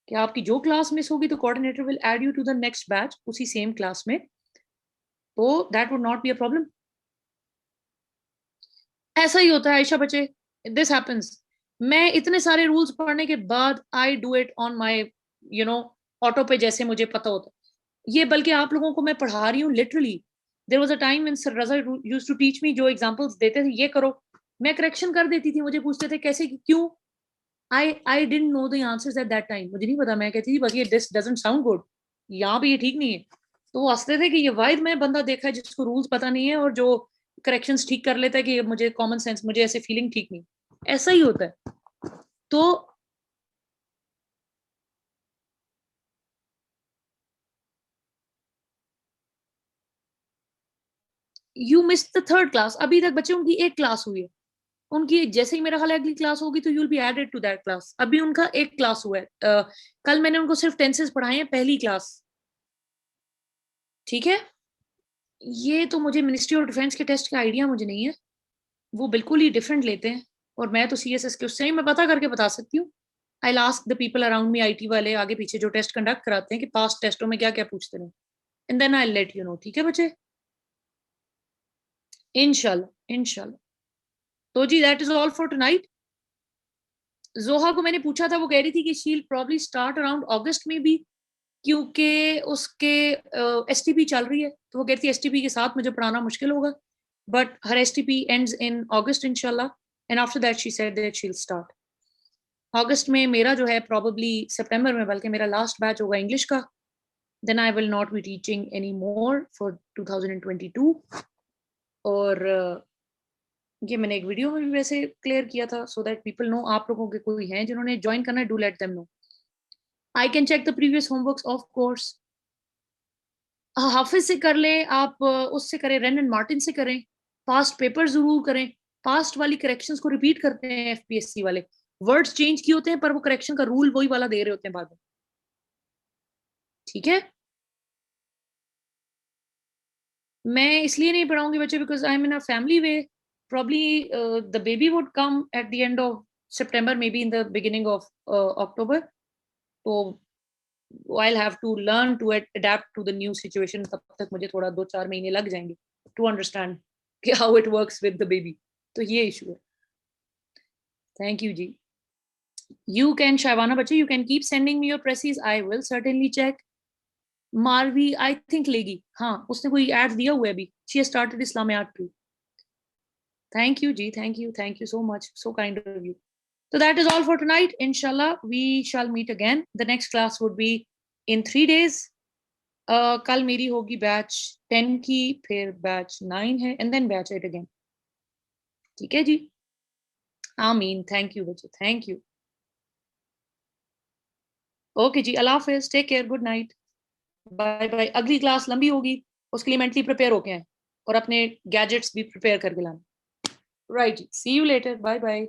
कि आपकी जो क्लास मिस होगी तो coordinator will add you to the next batch उसी सेम क्लास में, तो that would not be a problem. ऐसा ही होता है आयशा बच्चे, दिस हैपेंस। मैं इतने सारे रूल्स पढ़ने के बाद I do it on my you know auto पे, जैसे मुझे पता होता है ये, बल्कि आप लोगों को मैं पढ़ा रही हूँ literally. There was a time when sir Raza used to teach me, जो एग्जांपल्स देते थे ये करो, मैं करेक्शन कर देती थी, मुझे पूछते थे कैसे क्यों, I didn't know the answers at that time, मुझे नहीं पता, मैं कहती थी बस ये दिस डजंट साउंड गुड, यहाँ पे ये ठीक नहीं है। तो वो हंसते थे कि ये वाहिद में बंदा देखा है जिसको रूल्स पता नहीं है और जो करेक्शंस ठीक कर लेता है कि मुझे कॉमन सेंस, मुझे ऐसे फीलिंग ठीक नहीं। ऐसा ही होता है। तो you miss the third class, अभी तक बच्चे उनकी एक क्लास हुई है, उनकी जैसे ही मेरा ख्याल है अगली क्लास होगी तो you'll be added to that class. अभी उनका एक क्लास हुआ है, कल मैंने उनको सिर्फ टेंसेस पढ़ाए हैं, पहली क्लास। ठीक है? ये तो मुझे मिनिस्ट्री ऑफ डिफेंस के टेस्ट का आइडिया मुझे नहीं है, वो बिल्कुल ही डिफरेंट लेते हैं। और मैं तो सीएसएस के, उससे ही मैं पता करके बता सकती हूँ। I ask the people around me, IT वाले आगे पीछे जो टेस्ट कंडक्ट कराते हैं, कि पास्ट टेस्टों में क्या क्या पूछते रहे, and then I let you know. ठीक है बच्चे? इंशाल्लाह इंशाल्लाह। तो जी that is all for tonight. Zoha को मैंने पूछा था, वो कह रही थी कि शील प्रॉब्ली स्टार्ट अराउंड अगस्त में भी, क्योंकि उसके एसटीपी चल रही है, तो वो कहती है एसटीपी के साथ मुझे पढ़ाना मुश्किल होगा, but her STP ends in August इंशाल्लाह, and after that she said that she will start August में। मेरा जो है प्रॉबली सितंबर में, बल्कि मेरा लास्ट बैच होगा इंग्लिश का, then I will not be teaching any more for 2022। और ये मैंने एक वीडियो में भी वैसे क्लियर किया था, सो दैट पीपल नो, आप लोगों के कोई हैं जिन्होंने ज्वाइन करना है, do let them know. I can check the previous homeworks of course, Hafiz से कर लें आप, उससे करें, रेन एंड मार्टिन से करें, पास्ट पेपर जरूर करें, पास्ट वाली करेक्शंस को रिपीट करते हैं एफपीएससी वाले, वर्ड्स चेंज किए होते हैं पर वो करेक्शन का रूल वही वाला दे रहे होते हैं बाद में। ठीक है? मैं इसलिए नहीं पढ़ाऊंगी बच्चे because I am in a family way, probably the baby would come at the end of September, may be in the beginning of October, तो I'll have to learn to adapt to the new situation, तब तक मुझे थोड़ा 2-4 महीने लग जाएंगे to understand कि how it works with the baby। तो ये इशू है। थैंक यू जी। You can, शाबाना बच्चे, you can keep sending me your presses, I will certainly check। Marvi I think लेगी, हाँ उसने कोई एड दिया हुआ है अभी, she has started Islamic too। Thank you जी, thank you so much, so kind of you. So that is all for tonight. Inshallah, we shall meet again. The next class would be in 3 days. कल मेरी होगी batch 10 की, फिर batch 9 है, and then batch 8 again. ठीक है जी? आमीन। थैंक यू बच्चे, थैंक यू। ओके जी, अल्लाह हाफिज, take care, good night, bye bye. अगली क्लास लंबी होगी, उसके लिए मेंटली प्रिपेयर होके आए और अपने गैजेट्स भी प्रिपेयर करके लाना। Right, see you later, bye bye.